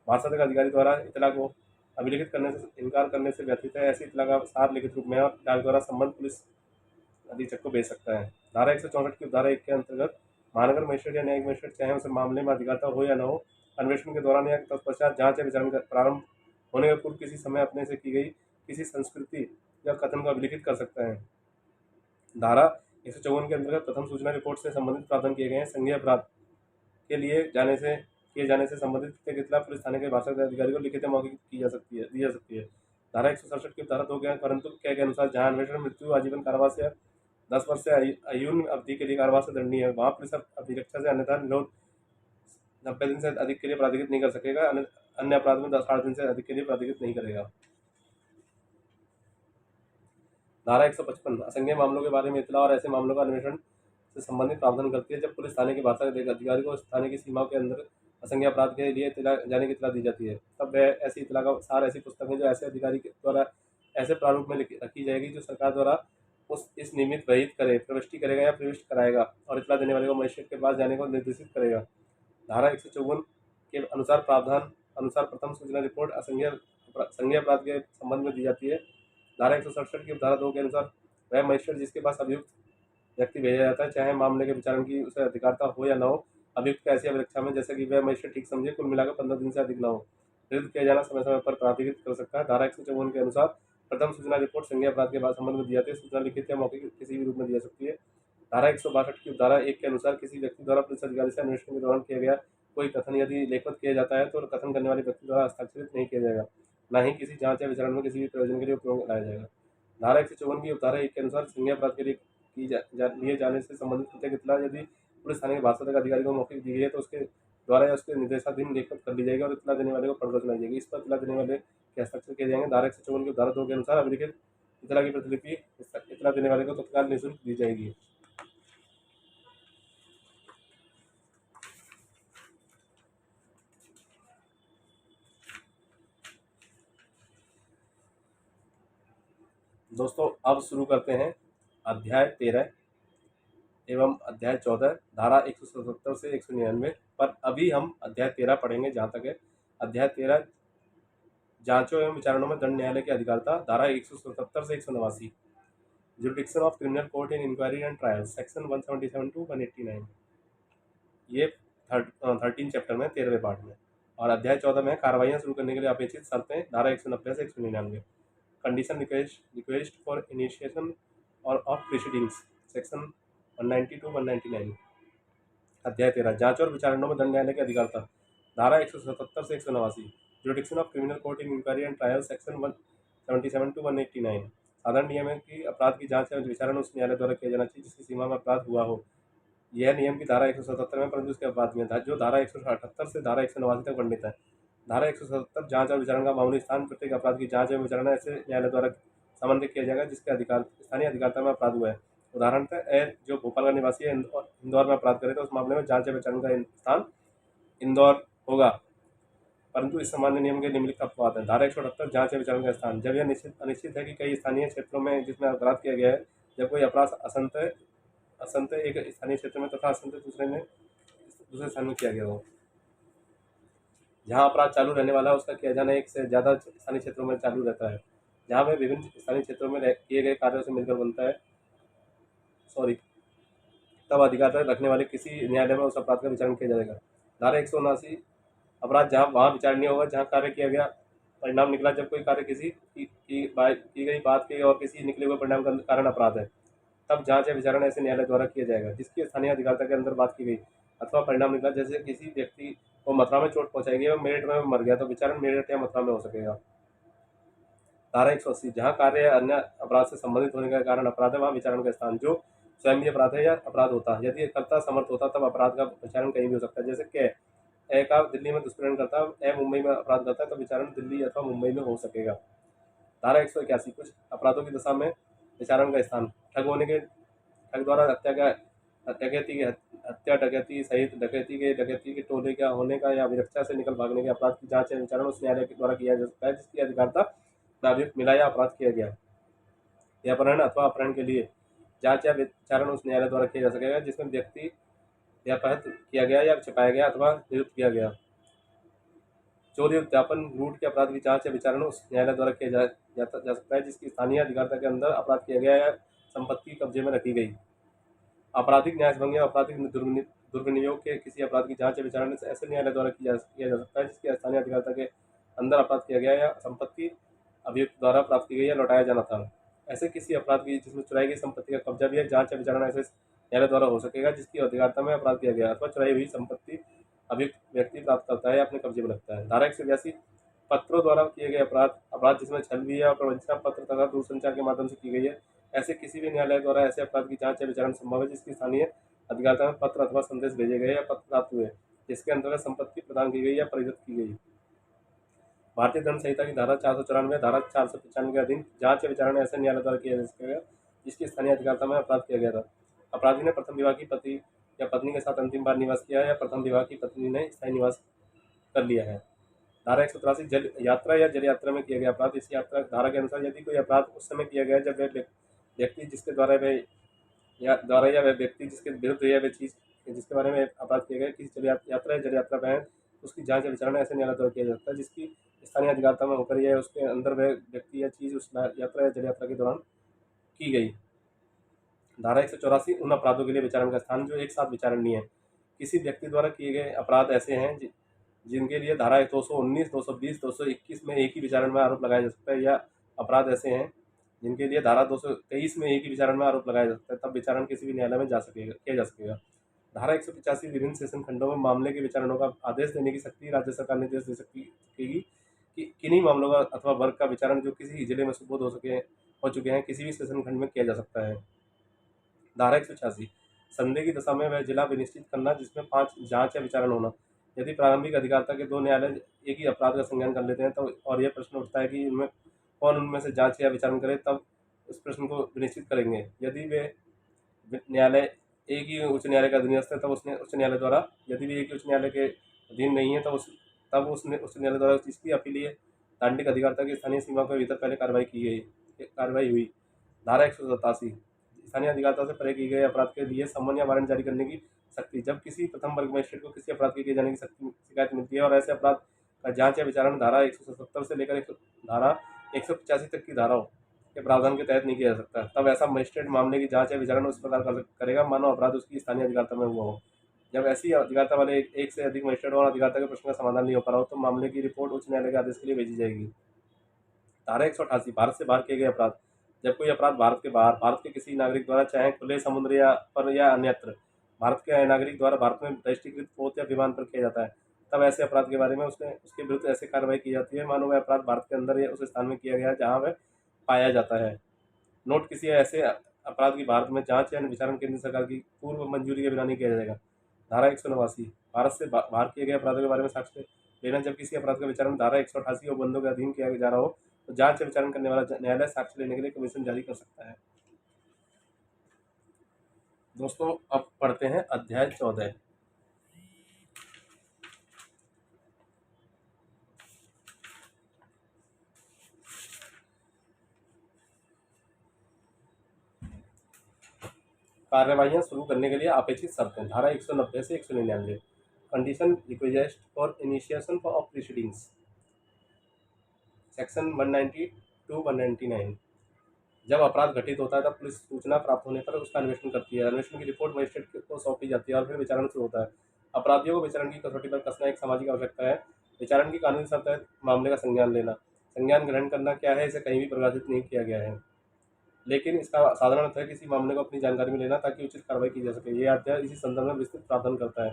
वार्षिक अधिकारी द्वारा इत्तला को अभिलिखित करने से इनकार करने से व्यतीत है, ऐसी इत्तला का सार लिखित रूप में और डाक द्वारा संबंध पुलिस अधीक्षक को भेज सकता है। धारा 164 की धारा 1 के अंतर्गत महानगर मजिस्ट्रेट या न्यायिक मजिस्ट्रेट चाहे उसे मामले में अधिकारता हो या न हो, अन्वेषण के दौरान या तत्पश्चात जांच या विचारण प्रारंभ होने के पूर्व किसी समय अपने से की गई किसी संस्कृति या कथन को अभिलिखित कर सकता है। धारा 154 के अंतर्गत प्रथम सूचना रिपोर्ट से संबंधित प्रावधान किए गए हैं। संज्ञेय अपराध के लिए किए जाने से संबंधित प्रत्येक इत्तला पुलिस थाने के वार्षिक अधिकारी को लिखित मौखिक दी जा सकती है। धारा 167 की धारा 2 के परंतु के अनुसार जहां अन्वेषण मृत्यु आजीवन कारावास या 10 वर्ष से आयुन अवधि के लिए कारावास से दंडनीय है, वहां पुलिस अभिरक्षा से अन्यथा निरोध 90 दिन से अधिक के लिए प्राधिकृत नहीं कर सकेगा, अन्य अपराध में 60 दिन से अधिक के लिए प्राधिकृत नहीं करेगा। धारा 155 असंज्ञेय मामलों के बारे में इतला और ऐसे मामलों का अन्वेषण से संबंधित प्रावधान करती है। जब पुलिस थाने की भाषा के अधिकारी को थाने की सीमाओं के अंदर असंज्ञेय अपराध के लिए इतला जाने की इतला दी जाती है, तब वह ऐसी इतला का सार ऐसी पुस्तक है जो ऐसे अधिकारी के द्वारा ऐसे प्रारूप में रखी जाएगी जो सरकार द्वारा उस इस नियमित वहीत करे, प्रविष्टि करेगा या प्रविष्ट कराएगा और इतला देने वाले को मजिस्ट्रेट के पास जाने को निर्देशित करेगा। धारा 154 के अनुसार प्रावधान अनुसार प्रथम सूचना रिपोर्ट संज्ञेय अपराध के संबंध में दी जाती है। धारा 167 की धारा 2 के अनुसार वह मजिस्ट्रेट जिसके पास अभियुक्त व्यक्ति भेजा जाता है, चाहे मामले के विचारण की उसे अधिकारता हो या न हो, अभियुक्त की ऐसी अभिरक्षा में जैसे कि वह मजिस्ट्रेट ठीक समझे, कुल मिलाकर 15 दिन से अधिक न हो, विरुद्ध किया जाना समय समय पर प्राधिकृत कर सकता है। धारा 154 के अनुसार प्रथम सूचना रिपोर्ट संज्ञेय अपराध के बाद संबंध में दी जाती है। सूचना लिखित या मौखिक किसी भी रूप में दी जा सकती है। धारा 162 की धारा 1 के अनुसार किसी व्यक्ति द्वारा पुलिस अधिकारी से अन्वेषण के दौरान किया गया कोई कथन यदि लेखबद्ध किया जाता है तो कथन करने वाले व्यक्ति द्वारा हस्ताक्षरित नहीं किया जाएगा, न ही किसी जांच या विचारण में किसी भी प्रयोजन के लिए उपयोग लाया जाएगा। धारा 154 की धारा 1 के अनुसार संज्ञेय अपराध के लिए लिए जाने से संबंधित प्रत्येक इतला यदि पुलिस थाने के भाषा अधिकारी को मौखिक दी गई है तो उसके द्वारा या उसके निर्देशाधीन लेखबद्ध कर ली जाएगी और इतला देने वाले को पढ़कर सुनाई जाएगी। इस पर इतला देने वाले के हस्ताक्षर किए जाएंगे। धारा 154 की धारा 2 के अनुसार अभिलिखित इतला की प्रतिलिपि इतला देने वाले को तत्काल निःशुल्क दी जाएगी। दोस्तों अब शुरू करते हैं अध्याय 13 एवं अध्याय 14 धारा 177 से 199 पर। अभी हम अध्याय 13 पढ़ेंगे। जहाँ तक है अध्याय 13 जांचों एवं विचारणों में दंड न्यायालय की अधिकारता, धारा 177 से 189 jurisdiction of criminal court in inquiry and trial, section 177 to 189, ये 13 चैप्टर में 13वें पार्ट में। और अध्याय 14 में कार्रवाइयाँ शुरू करने के लिए अपेक्षित शर्तें, धारा 190 से 199, कंडीशन रिक्वेस्ट फॉर इनिशिएशन और ऑफ प्रोसीडिंग्स, सेक्शन 190 टू 199। अध्याय 13 जांच और विचारणों में दंड न्यायालय की अधिकारता, धारा 177 से 189, jurisdiction of criminal court in inquiry and trial, section 177 to 189। साधारण नियम है कि अपराध की जांच या विचारण उस न्यायालय द्वारा किया जाना चाहिए जिसकी सीमा में अपराध हुआ हो। यह नियम की धारा 177 में, परंतु इसके अपराध में जो धारा 178 से धारा 189 तक वर्णित है। धारा 177 जांच और विचारण का मामूली स्थान, प्रत्येक अपराध की जांच एवं विचारण ऐसे न्यायालय द्वारा समन्वित किया जाएगा जिसके अधिकार स्थानीय अधिकारता में अपराध हुआ है। उदाहरणतः जो भोपाल का निवासी है इंदौर में अपराध करे तो उस मामले में जांच या विचारण का स्थान इंदौर होगा, परंतु इस सामान्य नियम के निम्नलिखित अपवाद है। धारा 178 जांच या विचारण का स्थान, जब यह अनिश्चित है कि कई स्थानीय क्षेत्रों में जिसमें अपराध किया गया है, जब कोई अपराध असंत एक स्थानीय क्षेत्र में तथा असंत दूसरे स्थान में किया गया हो, जहाँ अपराध चालू रहने वाला है उसका किया जाना एक से ज़्यादा स्थानीय क्षेत्रों में चालू रहता है, जहाँ वह विभिन्न स्थानीय क्षेत्रों में किए गए कार्यों से मिलकर बनता है, तब अधिकार रखने वाले किसी न्यायालय में उस अपराध का विचारण किया जाएगा। धारा 179 अपराध जहाँ वहाँ विचारणीय होगा जहाँ कार्य किया गया परिणाम निकला, जब कोई कार्य किसी की गई बात के और किसी निकले हुए परिणाम का कारण अपराध है, तब जांच या विचारण ऐसे न्यायालय द्वारा किया जाएगा जिसकी स्थानीय अधिकारता के अंदर बात की गई अथवा परिणाम निकला। जैसे किसी व्यक्ति को मथुरा में चोट पहुंचाई गई और मेरठ में मर गया तो विचारण मेरठ या मथुरा में हो सकेगा। धारा 180 जहाँ कार्य या अन्य अपराध से संबंधित होने का कारण अपराध है वहाँ विचारण का स्थान जो स्वयं भी अपराध है या अपराध होता है, यदि कर्ता समर्थ होता तब अपराध का विचारण कहीं भी हो सकता है। जैसे ए का दिल्ली में दुष्कर्म करता है, ए मुंबई में अपराध करता है, तो विचारण दिल्ली अथवा मुंबई में हो सकेगा। धारा 181 कुछ अपराधों की दशा में विचारण का स्थान, ठग द्वारा हत्या डकैती सहित डकैती के टोले का होने का या अभिरक्षा से निकल भागने के अपराध की जांच या विचारण उस न्यायालय के द्वारा किया जा सकता है जिसकी अधिकारता में अभियुक्त मिला या अपराध किया गया। या अपहरण अथवा अपहरण के लिए जांच या विचारण उस न्यायालय द्वारा किया जा सकेगा जिसमें व्यक्ति या अपहृत किया गया या छिपाया गया अथवा निरुक्त किया गया। चोरी उद्यापन लूट के अपराध की जांच या विचारण उस न्यायालय द्वारा किया जा सकता है जिसकी स्थानीय अधिकारता के अंदर अपराध किया गया या संपत्ति कब्जे में रखी गई। आपराधिक न्यायभंग या आपराधिक दुर्विनियोग के किसी अपराध की जांच या विचारण ऐसे न्यायालय द्वारा किया जा सकता है जिसकी स्थानीय अधिकारता के अंदर अपराध किया गया या संपत्ति अभियुक्त द्वारा प्राप्त की गई या लौटाया जाना था। ऐसे किसी अपराध की जिसमें चुराई गई संपत्ति का कब्जा भी जांच या विचारण ऐसे न्यायालय द्वारा हो सकेगा जिसकी अधिकारता में अपराध किया गया अथवा चुराई हुई संपत्ति अभियुक्त व्यक्ति प्राप्त करता है या अपने कब्जे में रखता है। धारा 182 पत्रों द्वारा किए गए अपराध जिसमें छल भी या प्रवंचना पत्र तथा दूरसंचार के माध्यम से की गई है, ऐसे किसी भी न्यायालय द्वारा ऐसे अपराध की जांच या विचारण संभव है जिसकी स्थानीय अधिकारता में पत्र अथवा संदेश भेजे गए या पत्र प्राप्त हुए जिसके अंतर्गत संपत्ति प्रदान की गई या परिगत की गई। भारतीय दंड संहिता की धारा 494, धारा 495 के अधीन जांच या विचारणा ऐसे न्यायालय द्वारा किया जा सकेगा जिसकी स्थानीय अधिकारिता में अपराध किया गया था। अपराधी ने प्रथम विवाह की पति या पत्नी के साथ अंतिम बार निवास किया है या प्रथम विवाह की पत्नी ने स्थायी निवास कर लिया है। धारा 183 जल यात्रा या जल यात्रा में किया गया अपराध। इस यात्रा धारा के अनुसार यदि कोई अपराध उस समय किया गया जब वह व्यक्ति जिसके द्वारा या वह व्यक्ति जिसके विरुद्ध या वह चीज जिसके बारे में अपराध किया गया किसी यात्रा या जल यात्रा में है, तो उसकी जांच या विचारणा ऐसे न्यायालय द्वारा किया जाता है जिसकी स्थानीय अधिकारिता में होकर या उसके अंदर वह व्यक्ति या चीज उस यात्रा या जल यात्रा के दौरान की गई। धारा 184 उन अपराधों के लिए विचारण का स्थान जो एक साथ विचारणीय है। किसी व्यक्ति द्वारा किए गए अपराध ऐसे हैं जिनके लिए धारा 219, 220, 221 में एक ही विचारण में आरोप लगाया जा सकता है, या अपराध ऐसे हैं जिनके लिए धारा 223 में एक ही विचारण में आरोप लगाया जा सकता है, तब विचारण किसी भी न्यायालय में किया जा सकेगा। धारा 185 विभिन्न सेशन खंडों में मामले के विचारणों का आदेश देने की शक्ति राज्य सरकार निर्देश दे सकेगी कि किन्हीं मामलों का अथवा वर्ग का विचारण जो किसी जिले में सुपुर्द हो चुके हैं किसी भी सेशन खंड में किया जा सकता है। धारा 186 संदेह की दशा में वह जिला विनिश्चित करना जिसमें 5 जांच या विचारण होना। यदि प्रारंभिक अधिकारिता के 2 न्यायालय एक ही अपराध का संज्ञान कर लेते हैं तो और यह प्रश्न उठता है कि उनमें से जांच या विचारण करे, तब उस प्रश्न को विनिश्चित करेंगे। यदि वे न्यायालय एक ही उच्च न्यायालय का अधीनस्थ है तब उसने उच्च न्यायालय द्वारा, यदि भी एक ही उच्च न्यायालय के अधीन नहीं है तब उसने उच्च न्यायालय द्वारा इसकी अपीलीय दांडिक अधिकारिता की स्थानीय सीमा के भीतर पहले कार्रवाई हुई। धारा 187 स्थानीय अधिकारिता से परे किए गए अपराध के लिए समन या वारंट जारी करने की शक्ति। जब किसी प्रथम वर्ग मजिस्ट्रेट को किसी अपराध के किए जाने की शिकायत मिलती है और ऐसे अपराध का जांच या विचारण धारा 177 से लेकर धारा 185 तक की धाराओं के प्रावधान के तहत नहीं किया जा सकता, तब ऐसा मजिस्ट्रेट मामले की जांच या विचारण उस प्रकार करेगा मानो अपराध उसकी स्थानीय अधिकारिता में हुआ हो। जब ऐसी अधिकारिता वाले एक से अधिक मजिस्ट्रेट और अधिकारिता के प्रश्न का समाधान नहीं हो पा रहा हो तो मामले की रिपोर्ट उच्च न्यायालय के आदेश के लिए भेजी जाएगी। धारा 188 भारत से बाहर किए गए अपराध। जब कोई अपराध भारत के बाहर भारत के किसी नागरिक द्वारा चाहे खुले समुद्र या अन्यत्र भारत के नागरिक द्वारा भारत में राष्ट्रीयकृत पोत या विमान पर किया जाता है, तब ऐसे अपराध के बारे में उसके विरुद्ध ऐसी कार्रवाई की जाती है मानो वह अपराध भारत के अंदर या उस स्थान में किया गया है जहाँ वह पाया जाता है। नोट किसी ऐसे अपराध की भारत में जांच या विचारण केंद्र सरकार की पूर्व मंजूरी के बिना नहीं किया जाएगा। धारा 189 भारत से बाहर किए गए अपराधों के बारे में साक्ष्य लेना। जब किसी अपराध का विचारण धारा 188 और बंदों के अधीन किया जा रहा हो तो जांच या विचारण करने वाला न्यायालय साक्ष्य लेने के लिए कमीशन जारी कर सकता है। दोस्तों अब पढ़ते हैं अध्याय 14। कार्यवाहियां शुरू करने के लिए अपेक्षित शर्तें। धारा 190 से 199 condition request for initiation of proceedings. Section 190 to 199 जब अपराध घटित होता है तब पुलिस सूचना प्राप्त होने पर उसका अन्वेषण करती है। अन्वेषण की रिपोर्ट मजिस्ट्रेट को सौंपी जाती है और फिर विचारण शुरू होता है। अपराधियों को विचारण की कसौटी पर कसना एक सामाजिक आवश्यकता है। विचारण की कानूनी शर्त है मामले का संज्ञान लेना। संज्ञान ग्रहण करना क्या है, इसे कहीं भी परिभाषित नहीं किया गया है, लेकिन इसका साधारण अर्थ है किसी मामले को अपनी जानकारी में लेना ताकि उचित कार्रवाई की जा सके। यह अध्याय इसी संदर्भ में विस्तृत प्रावधान करता है।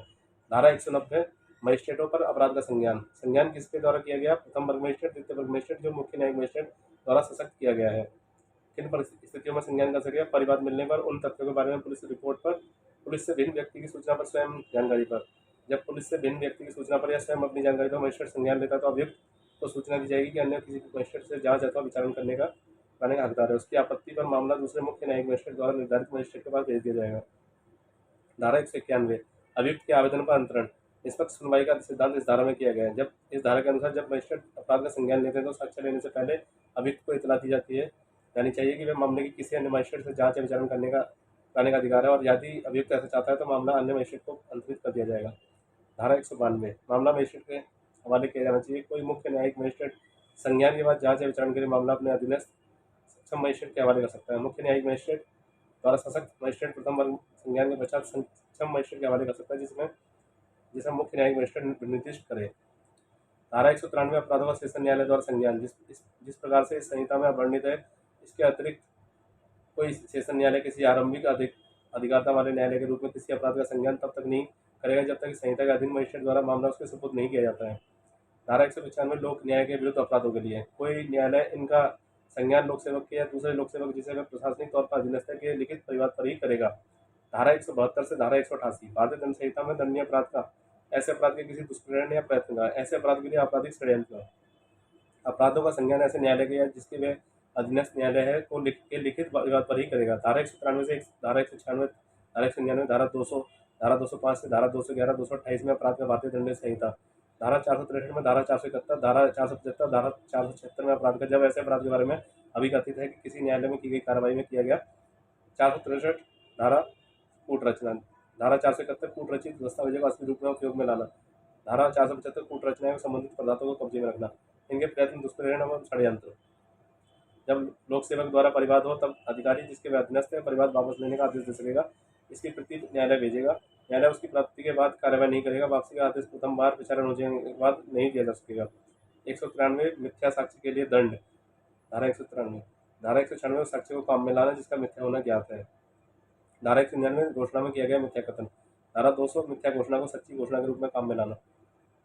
धारा 190 मजिस्ट्रेटों पर अपराध का संज्ञान किसके द्वारा किया गया? प्रथम वर्ग मजिस्ट्रेट, द्वितीय वर्ग मजिस्ट्रेट जो मुख्य न्यायिक मजिस्ट्रेट द्वारा सशक्त किया गया है। किन परिस्थितियों में संज्ञान कर सके? परिवाद मिलने पर, उन तथ्यों के बारे में पुलिस रिपोर्ट पर, पुलिस से भिन्न व्यक्ति की सूचना पर, स्वयं जानकारी पर। जब पुलिस से भिन्न व्यक्ति की सूचना पर या स्वयं अपनी जानकारी पर मजिस्ट्रेट संज्ञान लेता है तो अभियुक्त को सूचना दी जाएगी कि अन्य किसी मजिस्ट्रेट से जांच अथवा विचारण करने का हकदार है। उसकी आपत्ति पर मामला दूसरे मुख्य न्यायिक मजिस्ट्रेट द्वारा निर्धारित मजिस्ट्रेट के पास भेज दिया जाएगा। धारा 191 अभियुक्त के आवेदन पर अंतरण। निष्पक्ष सुनवाई का सिद्धांत इस धारा में किया गया है। जब इस धारा के अनुसार जब मजिस्ट्रेट अपराध का संज्ञान लेते हैं तो साक्ष्य लेने से पहले अभियुक्त को इतला दी जानी चाहिए कि वे मामले की किसी अन्य मजिस्ट्रेट से जांच या विचारण कराने का अधिकार है, और यदि अभियुक्त ऐसा चाहता है तो मामला अन्य मजिस्ट्रेट को अंतरित कर दिया जाएगा। धारा 192 मामला मजिस्ट्रेट के हवाले किया जाना चाहिए। कोई मुख्य न्यायिक मजिस्ट्रेट संज्ञान के बाद जांच या विचारण के लिए मामला अपने अधीनस्थ सक्षम मजिस्ट्रेट के हवाले कर सकता है। मुख्य न्यायिक मजिस्ट्रेट द्वारा सशक्त मजिस्ट्रेट प्रथम वर्ग संज्ञान के पश्चात सक्षम मजिस्ट्रेट के हवाले कर सकता है जिसे मुख्य न्यायिक मजिस्ट्रेट निर्दिष्ट करे। धारा 193 अपराधों का सेशन न्यायालय द्वारा संज्ञान। जिस प्रकार से इस संहिता में वर्णित है, इसके अतिरिक्त कोई सेशन न्यायालय किसी आरंभिक अधिकारिता वाले न्यायालय के रूप में किसी अपराध का संज्ञान तब तक नहीं करेगा जब तक संहिता के अधीन मजिस्ट्रेट द्वारा मामला उसके सुपुर्द नहीं किया जाता है। धारा 195 लोक न्याय के विरुद्ध अपराधों के लिए कोई न्यायालय इनका संज्ञान लोक सेवक के या दूसरे लोक सेवक जिसे वह प्रशासनिक तौर पर अधीनस्थ है के लिखित परिवाद पर ही करेगा। धारा 172 से धारा 188 भारतीय दंड संहिता में दंडनीय अपराध का ऐसे अपराध के किसी दुष्प्रेरण या प्रयत्न का, ऐसे अपराध के लिए आपराधिक षड्यंत्र। अपराधों का संज्ञान ऐसे न्यायालय के या जिसके वे अधीनस्थ न्यायालय है को लिखित विवाद पर ही करेगा। धारा 193 से धारा 196, धारा 199, धारा 200, धारा 205 से धारा 211, 228 में अपराध में भारतीय दंड संहिता, धारा 463 में, धारा 471, धारा 475, धारा 476 में अपराध का जब ऐसे अपराध के बारे में अभिकथित है कि किसी न्यायालय में की गई कार्रवाई में किया गया। 463 धारा कूट रचना, धारा 471 कूट रचित दस्तावेजों को असली रूप में उपयोग में लाना, धारा 475 कूट रचनाएं में संबंधित पदार्थों को कब्जे में रखना, इनके प्रयत्न, दुष्प्रेरणा एवं षड्यंत्र। जब लोक सेवक द्वारा परिवाद हो तब अधिकारी जिसके वे अधीनस्थ है परिवाद वापस लेने का आदेश दे सकेगा। इसकी प्रति न्यायालय भेजेगा। न्यायालय उसकी प्राप्ति के बाद कार्रवाई नहीं करेगा। वापसी का आदेश प्रथम बार विचारण हो जाने के बाद नहीं दिया जा सकेगा। 193 मिथ्या साक्ष्य के लिए दंड, धारा 193, धारा 196 साक्ष्य को काम में लाना जिसका मिथ्या होना ज्ञात है, धारा 199 घोषणा में किया गया मिथ्या कथन, धारा 200 मिथ्या घोषणा को सच्ची घोषणा के रूप में काम में लाना,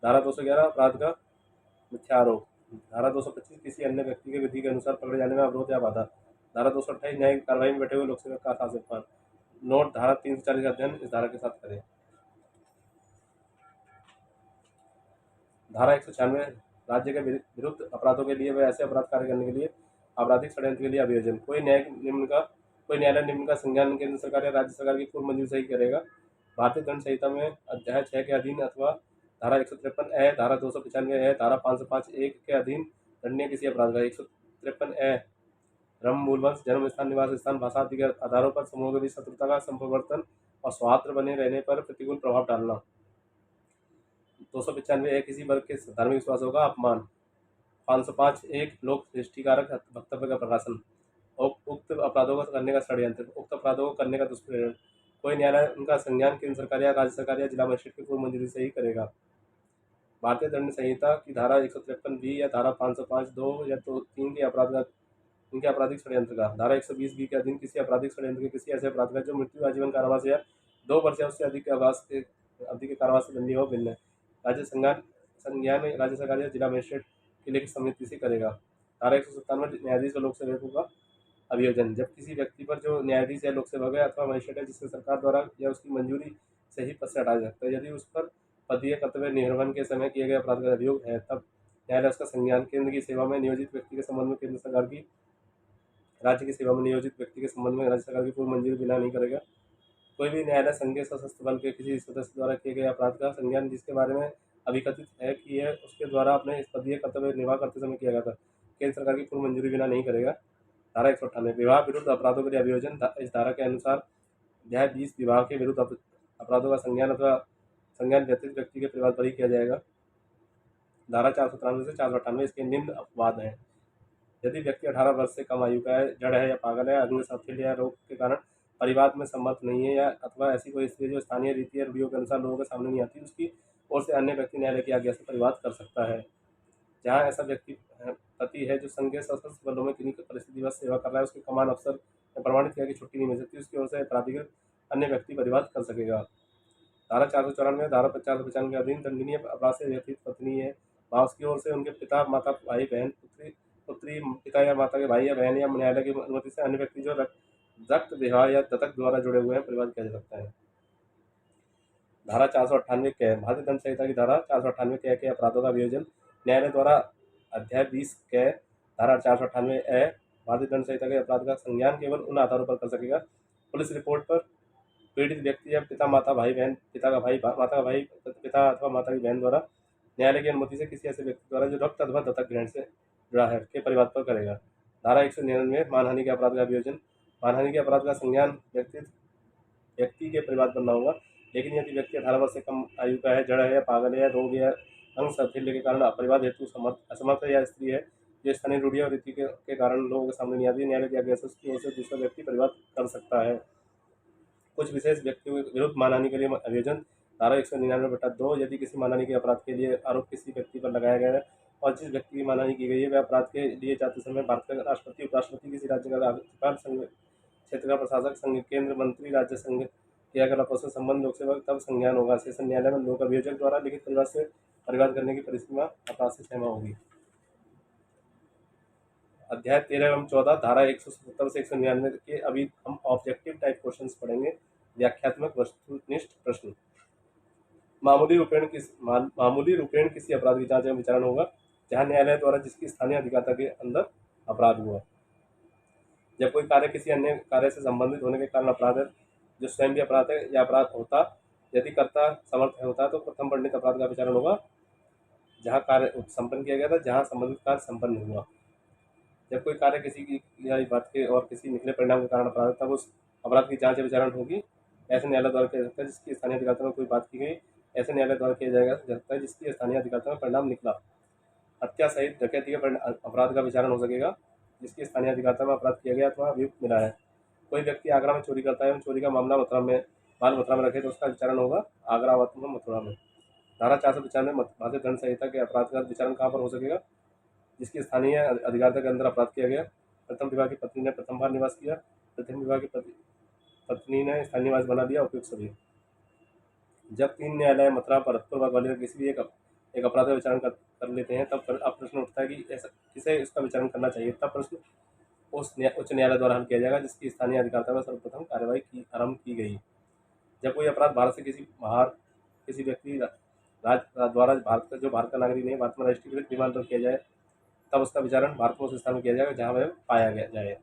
धारा 211 अपराध का मिथ्या आरोप, धारा 225 किसी अन्य व्यक्ति के विधि के अनुसार पकड़े जाने में अवरोध या बाधा, धारा 228 न्यायिक कार्रवाई में बैठे हुए लोक सेवक का साजिश। नोट, धारा 340 का अध्ययन इस धारा के साथ करें। धारा 196 राज्य के विरुद्ध अपराधों के लिए व ऐसे अपराध कार्य करने के लिए आपराधिक षड्यंत्र के लिए अभियोजन। कोई न्यायालय निम्न का संज्ञान केंद्र सरकार या राज्य सरकार की पूर्व मंजूरी से ही करेगा। भारतीय दंड संहिता में अध्याय 6 के अधीन अथवा धारा 153 ए, धारा 295 ए, धारा 505(1) के अधीन दंडनीय किसी अपराध का 153 ए धर्म, मूलवंश, जन्म स्थान, निवास स्थान, भाषा आदि के आधारों पर समूहों के बीच शत्रुता का संप्रवर्तन और सौहार्द बने रहने पर प्रतिकूल प्रभाव डालना। 295 ए किसी वर्ग के धार्मिक विश्वासों का अपमान। 505(1) लोक सृष्टिकारक वक्तव्य का प्रकाशन। उक्त अपराधों को करने का षड्यंत्र, उक्त अपराधों को करने का दुष्प्रेरण। कोई न्यायालय उनका संज्ञान केंद्र सरकार या राज्य सरकार या जिला मजिस्ट्रेट की पूर्व मंजूरी से ही करेगा। भारतीय दंड संहिता की धारा 153 या धारा 505(2) या 3 के अपराध का इनके आपराधिक षड्यंत्र का, धारा 120 के अधीन किसी आपराधिक षड्यंत्र के किसी ऐसे अपराध का जो मृत्यु, आजीवन कारावास या 2 वर्ष या उससे अधिक के अवधि के कारावास से दंडनीय हो भिन्न है। राज्य संज्ञान राज्य सरकार या जिला मजिस्ट्रेट की लिखित समिति से करेगा। धारा 197 न्यायाधीश व लोक सेवकों का अभियोजन। जब किसी व्यक्ति पर जो न्यायाधीश या लोक सेवक है अथवा मजिस्ट्रेट है जिसे सरकार द्वारा या उसकी मंजूरी से ही पद से हटाया जा सकता है, यदि उस पर पदीय कर्तव्य निर्वहन के समय किए गए अपराध का अभियोग है, तब न्यायालय उसका संज्ञान केंद्र की सेवा में नियोजित व्यक्ति के संबंध में केंद्र सरकार की राज्य की सेवा में नियोजित व्यक्ति के संबंध में राज्य सरकार की पूर्व मंजूरी बिना नहीं करेगा। कोई भी न्यायालय संघ के सशस्त्र बल के किसी सदस्य द्वारा किए गए अपराध का संज्ञान जिसके बारे में अभिकथित है कि यह उसके द्वारा अपने पदीय कर्तव्य निर्वाह करते समय किया गया था, केंद्र सरकार की पूर्व मंजूरी बिना नहीं करेगा। धारा 198 विवाह विरुद्ध अपराधों के लिए अभियोजन। इस धारा के अनुसार अध्याय 20 विवाह के विरुद्ध अपराधों का संज्ञान अथवा संज्ञान व्यतीत व्यक्ति के परिवार पर ही किया जाएगा। धारा 493 से 498 इसके निम्न अपवाद हैं। यदि व्यक्ति 18 वर्ष से कम आयु का है, जड़ है या पागल है, अंग साफल्य या रोग के कारण परिवार में सम्मत नहीं है, या अथवा ऐसी कोई स्त्री जो स्थानीय रीति या रूढ़ियों के अनुसार लोगों के सामने नहीं आती, उसकी ओर से अन्य व्यक्ति न्यायालय की आज्ञा से परिवाद कर सकता है। जहाँ ऐसा व्यक्ति पति है जो संघ के सशस्त्र बलों में किन्हीं परिस्थितिवश सेवा कर रहा है, उसके कमान अफसर ने प्रमाणित किया कि छुट्टी नहीं मिल सकती, उसकी ओर से प्राधिकृत अन्य व्यक्ति परिवाद कर सकेगा। धारा 494 धारा 495 के अधीन दंडनीय अपराध से व्यतीत पत्नी है, वहाँ उसकी ओर से उनके पिता, माता, भाई, बहन, पुत्री, पिता या माता के भाई या बहन या न्यायालय की अनुमति से अन्य व्यक्ति जो रक्त, विवाह या दत्तक द्वारा जुड़े हुए हैं परिवाद किया जा सकता है। धारा 498 कै भारतीय दंड संहिता की धारा 498 कै के अपराधों का अभियोजन। न्यायालय द्वारा अध्याय 20 कै धारा 498 ए भारतीय दंड संहिता के अपराध का संज्ञान केवल उन आधारों पर कर सकेगा। पुलिस रिपोर्ट पर पीड़ित व्यक्ति या पिता, माता, भाई, बहन, पिता का भाई, माता का भाई, पिता अथवा माता की बहन द्वारा न्यायालय की अनुमति से किसी ऐसे व्यक्ति द्वारा जो रक्त अथवा दत्तक ग्रहण से जुड़ा है के परिवाद पर करेगा। धारा 199 मानहानि के अपराध का अभियोजन। मानहानि के अपराध का संज्ञान व्यक्ति के परिवाद पर न होगा, लेकिन यदि व्यक्ति 18 वर्ष से कम आयु का है, जड़ है या पागल है, या रोग या अंग शैथिल्य के कारण परिवाद हेतु असमर्थ है, या स्त्री है जो स्थानीय रूढ़ियों और रीति के कारण लोगों के सामने नहीं आती, न्यायालय की आज्ञा से उसकी ओर से दूसरा व्यक्ति परिवाद कर सकता है। कुछ विशेष व्यक्तियों के विरुद्ध मानहानि के लिए अभियोजन। धारा 199(2) यदि किसी मानहानि के अपराध के लिए आरोप किसी व्यक्ति पर लगाया गया है और जिस व्यक्ति की मानहानि की गई है वह अपराध के लिए जाते समय भारत का राष्ट्रपति, उपराष्ट्रपति, किसी राज्य का राज्यपाल, संघ क्षेत्र का प्रशासक, संघ केंद्र मंत्री, राज्य संघ क्रियाकलापों से संबंध लोक सेवक, तब संज्ञान होगा। सेशन न्यायालय में लोक अभियोजक द्वारा लिखित परिवाद से परिवाद करने की परिसीमा अपराध से क्षमा होगी। अध्याय 13 एवं 14 धारा 177 से 199 के अभी हम ऑब्जेक्टिव टाइप क्वेश्चंस पढ़ेंगे। व्याख्यात्मक वस्तुनिष्ठ प्रश्न। मामूली रूपेण किसी अपराध की जांच एवं विचारण होगा। जहाँ न्यायालय द्वारा जिसकी स्थानीय अधिकारिता के अंदर अपराध हुआ। जब कोई कार्य किसी अन्य कार्य से संबंधित होने के कारण अपराध है, जो स्वयं भी अपराध है या अपराध होता, यदि कर्ता समर्थ होता है तो प्रथम वर्णित अपराध का विचारण होगा जहाँ कार्य संपन्न किया गया था, जहाँ संबंधित कार्य संपन्न नहीं हुआ। जब कोई कार्य किसी की या बात के और किसी निकले परिणाम के कारण अपराध है, तब उस अपराध की जांच या विचारण होगी। ऐसे न्यायालय द्वारा किया जाता है जिसकी स्थानीय अधिकारिता में कोई बात की गई। ऐसे न्यायालय द्वारा किया जाता है जिसकी स्थानीय अधिकारिता में परिणाम निकला। हत्या सहित डकैती के अपराध का विचारण हो सकेगा जिसकी स्थानीय अधिकारिता में अपराध किया गया अथवा अभियुक्त मिला है। कोई व्यक्ति आगरा में चोरी करता है एवं चोरी का मामला मथुरा में रखे तो उसका विचारण होगा आगरा अथवा मथुरा में। धारा 495 भारतीय दंड संहिता के अपराध का विचारण कहाँ पर हो सकेगा? जिसकी स्थानीय अधिकारिता के अंदर अपराध किया गया। प्रथम विवाह की पत्नी ने प्रथम बार निवास किया, प्रथम विवाह की पत्नी ने स्थानीय निवास बना लिया, उपयुक्त सभी। जब तीन न्यायालय मथुरा, भरतपुर व ग्वालियर किसी भी एक अपराध का विचारण कर लेते हैं, तब अब प्रश्न उठता है कि ऐसा किसे इसका विचारण करना चाहिए। तब प्रश्न उस उच्च न्यायालय द्वारा हल किया जाएगा जिसकी स्थानीय अधिकारिता में सर्वप्रथम कार्यवाही आरंभ की गई। जब कोई अपराध भारत से किसी व्यक्ति द्वारा भारत का नागरिक नहीं, भारत में राष्ट्रीयकृत विमान पर किया जाए, तब उसका विचारण भारत में उस स्थान में किया जाएगा जहाँ वह पाया गया जाए।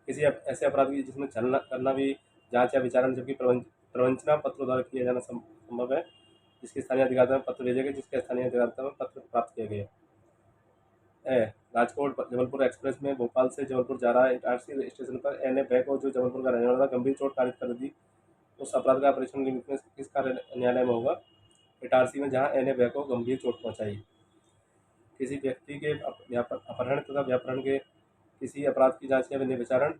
किसी ऐसे अपराध की जिसमें छलना करना भी जांच या विचारण जबकि प्रवंचना पत्र द्वारा किया जाना संभव है, जिसकी स्थानीय अधिकारिता में पत्र भेजे गए, जिसके स्थानीय अधिकारिता में पत्र प्राप्त किए गए। राजकोट जबलपुर एक्सप्रेस में भोपाल से जबलपुर जा रहा इटारसी स्टेशन पर एन ए भै को, जो जबलपुर का रहने वाला था, गंभीर चोट कारित कर दी। उस अपराध का परीक्षण किस कार्य न्यायालय में होगा? इटारसी में, जहाँ एन ए भै को गंभीर चोट पहुंचाई। किसी व्यक्ति के अपहरण तथा व्यापहरण के किसी अपराध की जांच या विचारण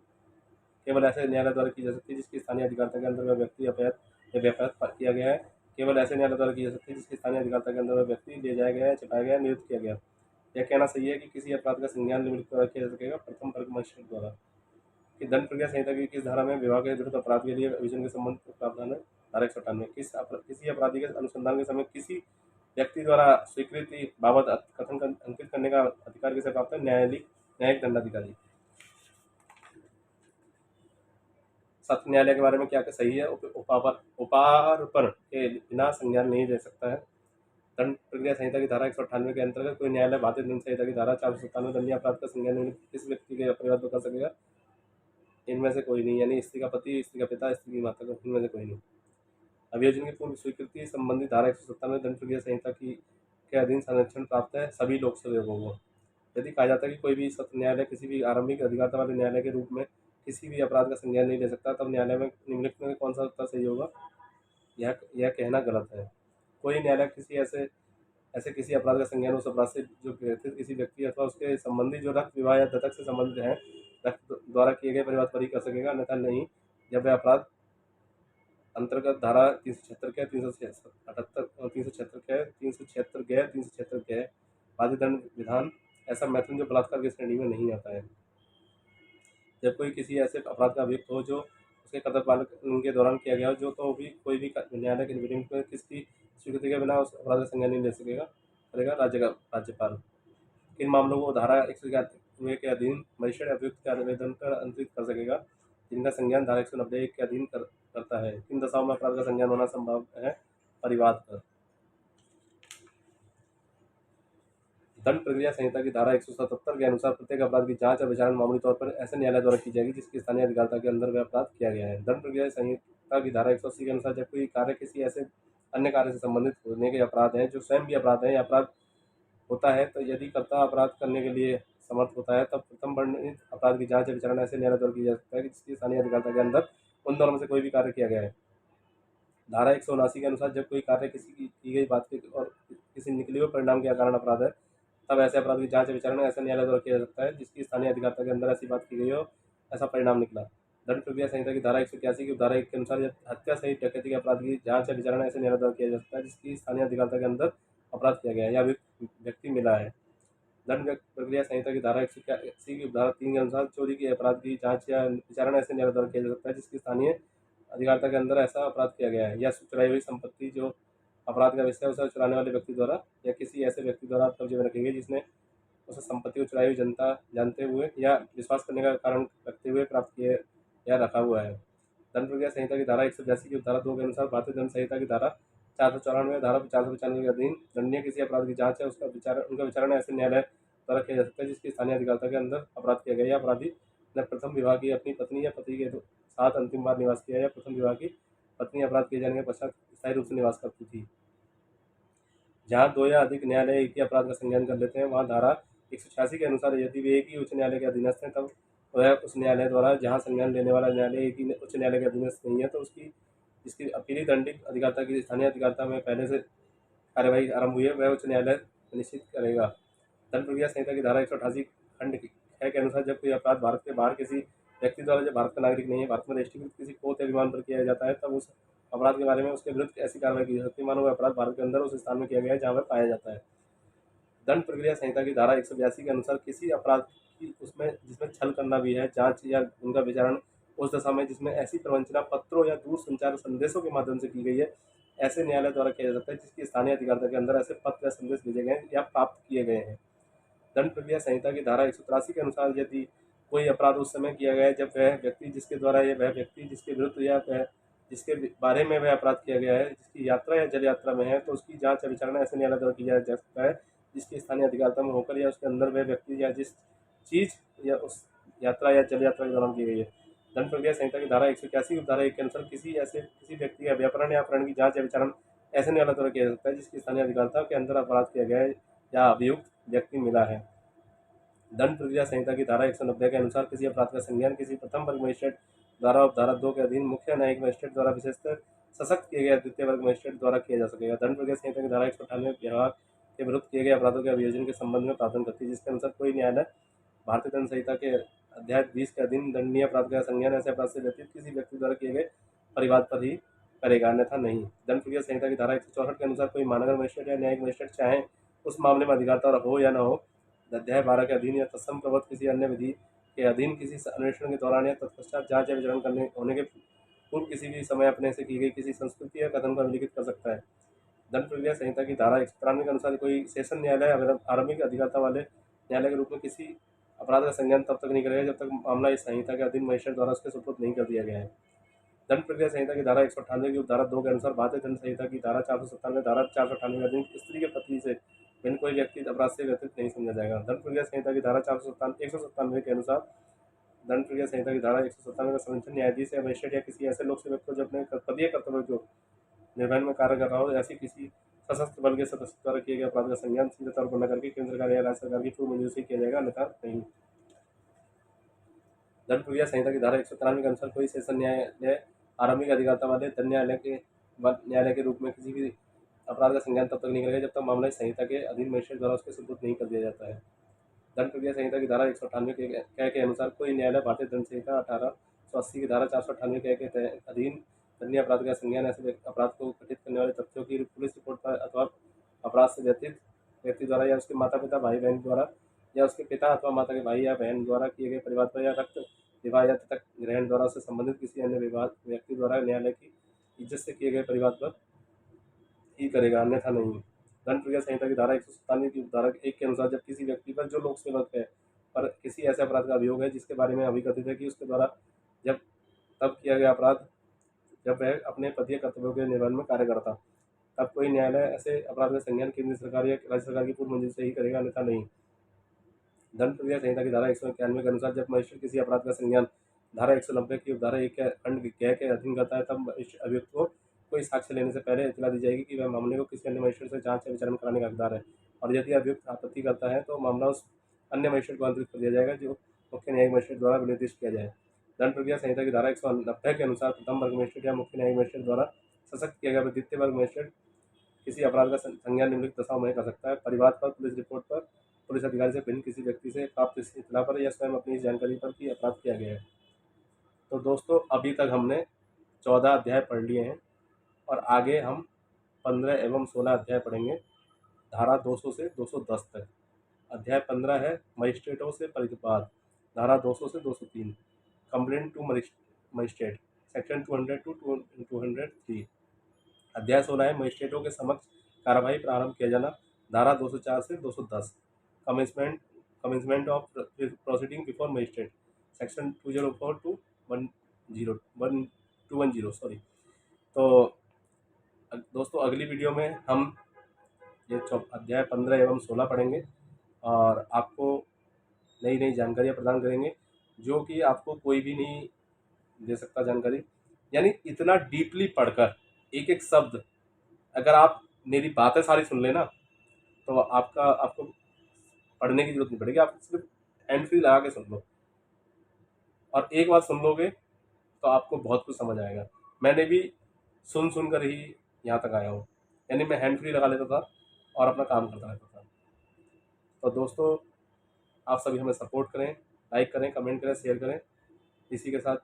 केवल ऐसे न्यायालय द्वारा की जा सकती है जिसकी स्थानीय अधिकारिता के अंदर वह व्यक्ति अपराध या व्यापार किया गया है। केवल ऐसे न्यायालय द्वारा की जा सकती है जिसकी स्थानीय अधिकारिता के अंदर वह व्यक्ति ले जाया गया है, छिपाया गया, नियुक्त किया गया। यह कहना सही है कि किसी अपराध का संज्ञान निम्नलिखित द्वारा किया जा सकेगा। प्रथम वर्ग मजिस्ट्रेट द्वारा। कि दंड प्रक्रिया संहिता की किस धारा में विवाह के विरुद्ध अपराध के लिए अभियोजन के संबंध प्रावधान है? धारा 198। किसी अपराधी के अनुसंधान के समय किसी व्यक्ति द्वारा स्वीकृति बाबत कथन अंकित करने का अधिकार किसे प्राप्त है? न्यायिक दंडाधिकारी। सत्र न्यायालय के बारे में क्या सही है? उपार्पण के बिना संज्ञान नहीं ले सकता है। दंड प्रक्रिया संहिता की धारा 198 के अंतर्गत कोई न्यायालय भारतीय दंड संहिता की धारा 497 दंडनीय अपराध का संज्ञान किस व्यक्ति के परिवार को कर सकेगा? इनमें से कोई नहीं, यानी स्त्री का पति, स्त्री का पिता, स्त्री की माता, इनमें से कोई नहीं। अभियोजन की पूर्व स्वीकृति संबंधी धारा 197 दंड प्रक्रिया संहिता के अधीन संरक्षण प्राप्त है सभी लोक सेवकों को। यदि कहा जाता है कि कोई भी सत्र न्यायालय किसी भी आरंभिक अधिकारिता वाले न्यायालय के रूप में किसी भी अपराध का संज्ञान नहीं ले सकता, तब न्यायालय में निम्नलिखित में कौन सा उत्तर सही होगा? यह कहना गलत है। कोई न्यायालय ऐसे किसी अपराध का संज्ञान उस अपराध से जो किसी व्यक्ति अथवा उसके संबंधी जो रक्त विवाह या दत्तक से संबंधित है, रक्त द्वारा किए गए परिवार पर ही कर सकेगा, अन्यथा नहीं। जब वह अपराध अंतर्गत धारा 376 के 376 के आदि दंड विधान ऐसा मैथुन जो बलात्कार की श्रेणी में नहीं आता है। जब कोई किसी ऐसे अपराध का अभियुक्त हो जो उसके कदर पालन के दौरान किया गया हो, जो तो भी कोई भी न्यायालय के निवेदन में किसकी स्वीकृति के बिना उस अपराध का संज्ञान नहीं ले करेगा राज्यपाल। किन मामलों को धारा 191 के अधीन मजिस्ट्रेट अभियुक्त के आवेदन पर अंतरित कर सकेगा, जिनका संज्ञान धारा 190 के अधीन करता है? किन दशाओं में अपराध का संज्ञान होना संभव है? परिवाद पर। दंड प्रक्रिया संहिता की धारा 177 के अनुसार प्रत्येक अपराध की जांच और विचारण मामूली तौर पर ऐसे न्यायालय द्वारा की जाएगी जिसकी स्थानीय अधिकारिता के अंदर वह अपराध किया गया है। दंड प्रक्रिया संहिता की धारा 180 के अनुसार जब कोई कार्य किसी ऐसे अन्य कार्य से संबंधित होने के अपराध हैं जो स्वयं भी अपराध है या अपराध होता है, तो यदि कर्ता अपराध करने के लिए समर्थ होता है, तब प्रथम वर्णित अपराध की जांच या विचारण ऐसे न्यायालय द्वारा की जा सकता है जिसकी स्थानीय अधिकारिता के अंदर उन दोनों में से कोई भी कार्य किया गया है। धारा 179 के अनुसार जब कोई कार्य किसी की गई बात के और किसी निकले हुए परिणाम के कारण अपराध है, तब ऐसे अपराध की जांच या विचारण ऐसे न्यायालय द्वारा किया जा सकता है जिसकी स्थानीय अधिकारिता के अंदर ऐसी बात की गई हो, ऐसा परिणाम निकला। दंड प्रक्रिया संहिता की धारा 181 की धारा 1 के अनुसार हत्या सहित डकैती के अपराध की जांच या विचारण ऐसे न्यायालय द्वारा किया जा सकता है जिसकी स्थानीय अधिकारिता के अंदर अपराध किया गया है या व्यक्ति मिला है। दंड प्रक्रिया संहिता की धारा 181 की धारा 3 के अनुसार चोरी के अपराध की जांच या विचारण ऐसे न्यायालय द्वारा किया जा सकता है जिसकी स्थानीय अधिकारिता के अंदर ऐसा अपराध किया गया है, या चुराई हुई संपत्ति जो अपराध का विषय है उसे चुराने वाले व्यक्ति द्वारा या किसी ऐसे व्यक्ति द्वारा कब्जे में रखी गई जिसने उसे संपत्ति को चुराई हुई जानते हुए या विश्वास करने का कारण रखते हुए प्राप्त किए या रखा हुआ है। दंड प्रक्रिया संहिता की धारा 182 की धारा 2 के अनुसार भारतीय दंड संहिता की धारा 494 धारा 495 के अधीन दंडनीय किसी अपराध की जांच है उनका विचारण ऐसे न्यायालय द्वारा किया जा सकता है जिसकी स्थानीय अधिकारिता के अंदर अपराध किया गया या अपराधी ने प्रथम विवाह की अपनी पत्नी या पति के साथ अंतिम बार निवास किया या प्रथम विवाह की पत्नी अपराध किए जाने के पश्चात स्थायी रूप से निवास करती थी। जहाँ दो या अधिक न्यायालय एक ही अपराध का संज्ञान कर लेते हैं, वहाँ धारा 186 के अनुसार यदि वे एक ही उच्च न्यायालय के अधीनस्थ हैं, तब वह उस न्यायालय द्वारा जहाँ संज्ञान लेने वाला न्यायालय एक ही उच्च न्यायालय के अधीनस्थ नहीं है, तो उसकी जिसकी अपीली दंडिक अधिकारिता की स्थानीय अधिकारिता में पहले से कार्यवाही आरंभ हुई है, वह उच्च न्यायालय निश्चित करेगा। दंड प्रक्रिया संहिता की धारा 188 खंड 6 के अनुसार जब कोई अपराध भारत के बाहर किसी व्यक्ति द्वारा जब भारत का नागरिक नहीं है, भारत में रजिस्ट्रीकृत किसी पोत या विमान पर किया जाता है, तब उस अपराध के बारे में उसके विरुद्ध ऐसी कार्रवाई की जा सकती है मानो वह अपराध भारत के अंदर उस स्थान में किया गया है जहाँ वह पाया जाता है। दंड प्रक्रिया संहिता की धारा 182 के अनुसार किसी अपराध की उसमें जिसमें छल करना भी है, जांच या उनका विचारण उस दशा में जिसमें ऐसी प्रवंचना पत्रों या दूर संचार संदेशों के माध्यम से की गई है, ऐसे न्यायालय द्वारा किया जा सकता है जिसकी स्थानीय अधिकारिता के अंदर ऐसे पत्र या संदेश भेजे गए हैं या प्राप्त किए गए हैं। दंड प्रक्रिया संहिता की धारा 183 के अनुसार यदि कोई अपराध उस समय किया गया है जब वह व्यक्ति जिसके द्वारा वह व्यक्ति जिसके विरुद्ध या वह जिसके बारे में वह अपराध किया गया है जिसकी यात्रा या जल यात्रा में है, तो उसकी जांच या विचारणा ऐसे न्यायालय द्वारा की जा सकता है जिसकी स्थानीय अधिकारिता में होकर या उसके अंदर वह व्यक्ति या जिस चीज या उस यात्रा या जल यात्रा के दौरान की गई है। दंड प्रक्रिया संहिता की धारा 181 धारा 1 के अनुसार किसी व्यक्ति का व्यापरण या अपहरण की जांच या विचारण ऐसे न्यायालय द्वारा किया जा सकता है जिसकी स्थानीय अधिकारिता के अंदर अपराध किया गया है या अभियुक्त व्यक्ति मिला है। दंड प्रक्रिया संहिता की धारा 190 के अनुसार किसी अपराध का संज्ञान किसी प्रथम वर्ग मजिस्ट्रेट द्वारा और धारा 2 के अधीन मुख्य न्यायिक मजिस्ट्रेट द्वारा विशेषकर सशक्त किए गए द्वितीय वर्ग मजिस्ट्रेट द्वारा किया जा सकेगा। दंड प्रक्रिया संहिता की धारा 198 व्यवहार के विरुद्ध किए गए अपराधों के अभियोजन के संबंध में प्रावधान करती है, जिसके अनुसार कोई न्यायालय भारतीय दंड संहिता के अध्याय 20 के अधीन दंडनीय अपराध का संज्ञान ऐसे अपराध से व्यतीत किसी व्यक्ति द्वारा किए गए परिवाद पर ही करेगा, अन्यथा नहीं। दंड प्रक्रिया संहिता की धारा 164 के अनुसार कोई महानगर मजिस्ट्रेट या न्यायिक मजिस्ट्रेट चाहे उस मामले में अधिकारिता हो या न हो, अध्याय 12 के अधीन या तत्सम प्रवत किसी अन्य विधि के अधीन किसी अन्वेषण के दौरान या तत्पश्चात जांच या विचारण करने होने के पूर्व किसी भी समय अपने से की गई किसी संस्कृति या कथन को अभिलिखित कर सकता है। दंड प्रक्रिया संहिता की धारा 193 के अनुसार कोई सेशन न्यायालय आरंभिक अधिकारिता वाले न्यायालय के रूप में किसी अपराध का संज्ञान तब तक नहीं करेगा जब तक मामला इस संहिता के अधीन मजिस्ट्रेट द्वारा उसके सुपुर्द नहीं कर दिया गया है। दंड प्रक्रिया संहिता की धारा 198 की धारा 2 के अनुसार भारतीय दंड संहिता की धारा 497 धारा 498 के अधीन स्त्री के पति से भिन्न कोई व्यक्ति अपराध से व्यतीत नहीं समझा जाएगा। दंड प्रक्रिया संहिता की धारा 197 के अनुसार दंड प्रक्रिया संहिता की धारा 197 का संरक्षण न्यायाधीश या मजिस्ट्रेट या किसी ऐसे लोक सेवक को जो अपने पदीय कर्तव्य जो निर्वहन में कार्य कर रहा हो, ऐसी किसी सशस्त्र बल के सदस्य द्वारा किए गए अपराध का संज्ञान सीधे तौर पर न करके केंद्र सरकार या राज्य सरकार की पूर्व मंजूरी से किया जाएगा, अन्यथा नहीं। दंड प्रक्रिया संहिता की धारा 193 के अनुसार कोई सेशन न्यायालय आरंभिक अधिकारिता वाले दंड न्यायालय के रूप में किसी भी अपराध का संज्ञान तब तक नहीं करेगा जब तक मामला इस संहिता के अधीन मजिस्ट्रेट द्वारा उसके सुपुर्द नहीं कर दिया जाता है। दंड प्रक्रिया संहिता की धारा 198 के अनुसार कोई न्यायालय भारतीय दंड संहिता 1880 की धारा 498 के अधीन दंडनीय अपराध का संज्ञान ऐसे अपराध को घटित करने वाले तथ्यों की पुलिस रिपोर्ट पर अथवा अपराध से व्यतीत व्यक्ति द्वारा या उसके माता पिता भाई बहन द्वारा या उसके पिता अथवा माता के भाई या बहन द्वारा किए गए परिवार पर या रक्त विवाह या तक ग्रहण द्वारा उससे संबंधित किसी अन्य विवाद व्यक्ति द्वारा न्यायालय की इज्जत से किए गए परिवार पर ही करेगा, अन्यथा नहीं। दंड प्रक्रिया संहिता की धारा 197 की धारा 1 के अनुसार जब किसी व्यक्ति पर जो लोक सेवक है पर किसी ऐसे अपराध का अभियोग है जिसके बारे में अभिकथित है कि उसके द्वारा जब तब किया गया अपराध जब वह अपने पदीय कर्तव्यों के निर्वहन में कार्य करता, तब कोई न्यायालय ऐसे अपराध का संज्ञान केंद्र सरकार या राज्य सरकार की पूर्व मंजूरी से ही करेगा, अन्यथा नहीं। दंड प्रक्रिया संहिता की धारा 191 के अनुसार जब मजिस्ट्रेट किसी अपराध का संज्ञान धारा 190 की धारा 1 के खंड के अधीन करता है, तब अभियुक्त को कोई साक्ष्य लेने से पहले इतला दी जाएगी कि वह मामले को किसी अन्य मजिस्ट्रेट से जांच या विचारण कराने का हकदार है, और यदि अभियुक्त आपत्ति करता है तो मामला उस अन्य मजिस्ट्रेट को अंतरित कर दिया जाएगा जो मुख्य न्यायिक मजिस्ट्रेट द्वारा विनिर्दिष्ट किया जाए। दंड प्रक्रिया संहिता की धारा 190 के अनुसार प्रथम वर्ग मजिस्ट्रेट या मुख्य न्यायिक मजिस्ट्रेट द्वारा सशक्त किया गया द्वितीय वर्ग मजिस्ट्रेट किसी अपराध का संज्ञान निम्नलिखित दशाओं में कर सकता है: परिवाद पर, पुलिस रिपोर्ट पर, पुलिस अधिकारी से भिन्न किसी व्यक्ति से प्राप्त इत्तला पर या स्वयं अपनी इस जानकारी पर कि अपराध किया गया है। तो दोस्तों, अभी तक हमने 14 अध्याय पढ़ लिए हैं और आगे हम 15 एवं 16 अध्याय पढ़ेंगे, धारा 200 से 210 तक। अध्याय 15 है मजिस्ट्रेटों से प्रतिवाद, धारा 200 से 203, complaint to magistrate, section 200 to 203। अध्याय 16 है मजिस्ट्रेटों के समक्ष कार्रवाई प्रारंभ किया जाना, धारा 204 से 210, commencement of proceeding before magistrate, section 204 to 210 sorry. तो दोस्तों अगली वीडियो में हम ये अध्याय 15 एवं 16 पढ़ेंगे और आपको नई नई जानकारियाँ प्रदान करेंगे जो कि आपको कोई भी नहीं दे सकता जानकारी। यानी इतना डीपली पढ़कर एक एक शब्द अगर आप मेरी बातें सारी सुन लेना तो आपको पढ़ने की जरूरत नहीं पड़ेगी, आप सिर्फ हैंड फ्री लगा के सुन लो और एक बार सुन लोगे तो आपको बहुत कुछ समझ आएगा। मैंने भी सुन सुन कर ही यहाँ तक आया हूँ, यानी मैं हैंड फ्री लगा लेता था और अपना काम करता रहता था। तो दोस्तों आप सभी हमें सपोर्ट करें, लाइक करें, कमेंट करें, शेयर करें। इसी के साथ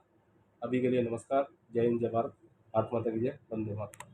अभी के लिए नमस्कार। जय हिंद, जय भारत, भारत माता की जय, वंदे मातरम।